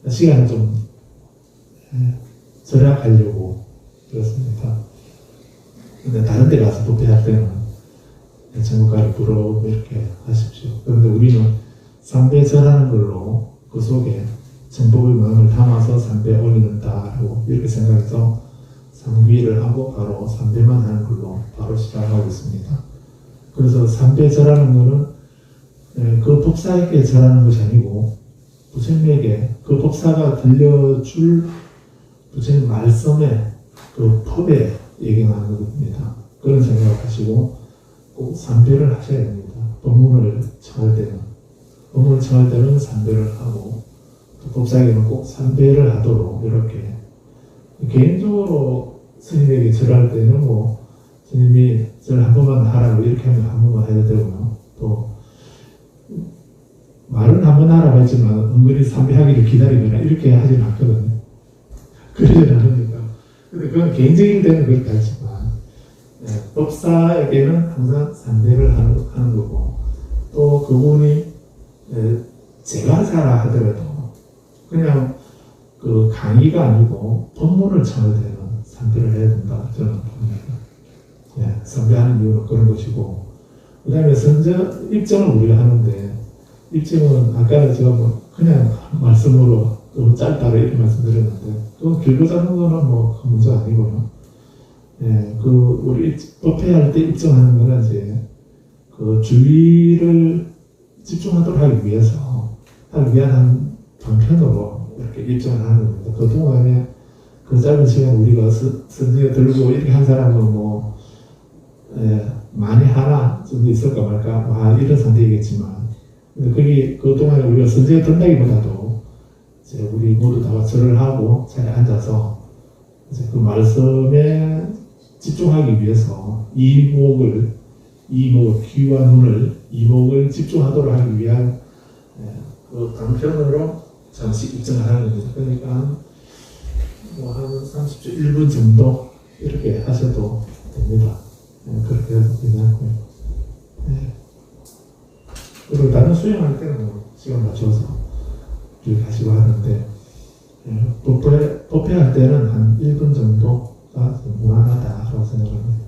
시간을 좀 절약하려고 그렇습니다. 근데 다른 데 가서 법회할 때는 천도가를 부르고 이렇게 하십시오. 그런데 우리는 3배 절하는 걸로 그 속에 정법의 마음을 담아서 3배 올리는다라고 이렇게 생각해서 3귀를 하고 바로 3배만 하는 걸로 바로 시작하고 있습니다. 그래서 3배 절하는 거는 그 법사에게 절하는 것이 아니고 부처님에게 그 법사가 들려줄 부처님 말씀의 그 법에 얘기하는 겁니다. 그런 생각을 하시고 꼭 3배를 하셔야 됩니다. 법문을 청할 때는. 법문을 청할 때는 3배를 하고 또 법사에게는 꼭 3배를 하도록 이렇게 개인적으로 스님에게 절할 때는 뭐 스님이 절 한 번만 하라고 이렇게 하면 한 번만 해도 되고요. 또 말은 한 번 하라고 했지만 은근히 3배 하기를 기다리거나 이렇게 하지는 않거든요. 그러지는 않으니까. 근데 그건 개인적인 데는 그렇게 하지만 법사에게는 항상 3배를 하는 거고 또 그분이 제가사라 하더라도 그냥 그 강의가 아니고 법문을 청할 때는 3배를 해야 된다 저는 봅니다. 예, 3배 하는 이유는 그런 것이고 그 다음에 선저 입증을 우리가 하는데 입증은 아까 제가 뭐 그냥 말씀으로 너무 짧다고 이렇게 말씀드렸는데 그 길고 잡는 거는 뭐 큰 문제 아니고요. 예, 그 우리 법회할 때 입증하는 거는 이제 그 주의를 집중하도록 하기 위해서 하기 위한 한 방편으로 이렇게 입증을 하는 겁니다. 그동안에 그 짧은 시간 우리가 선지에 들고 이렇게 한 사람은 뭐 많이 하나 정도 있을까 말까 이런 선택이겠지만 근데 그게 그동안에 우리가 선지에 든다기보다도 이제 우리 모두 다 절을 하고 자리에 앉아서 이제 그 말씀에 집중하기 위해서 이목을 귀와 눈을 이목을 집중하도록 하기 위한 그 방편으로 잠시 입증을 하는 겁니다. 그러니까 뭐 한 30초 1분 정도 이렇게 하셔도 됩니다. 그렇게 해도 괜찮고요. 그리고 다른 수행할 때는 뭐 시간 맞춰서 이렇게 하시고 하는데 법회할 때는 한 1분 정도가 무난하다고 생각합니다.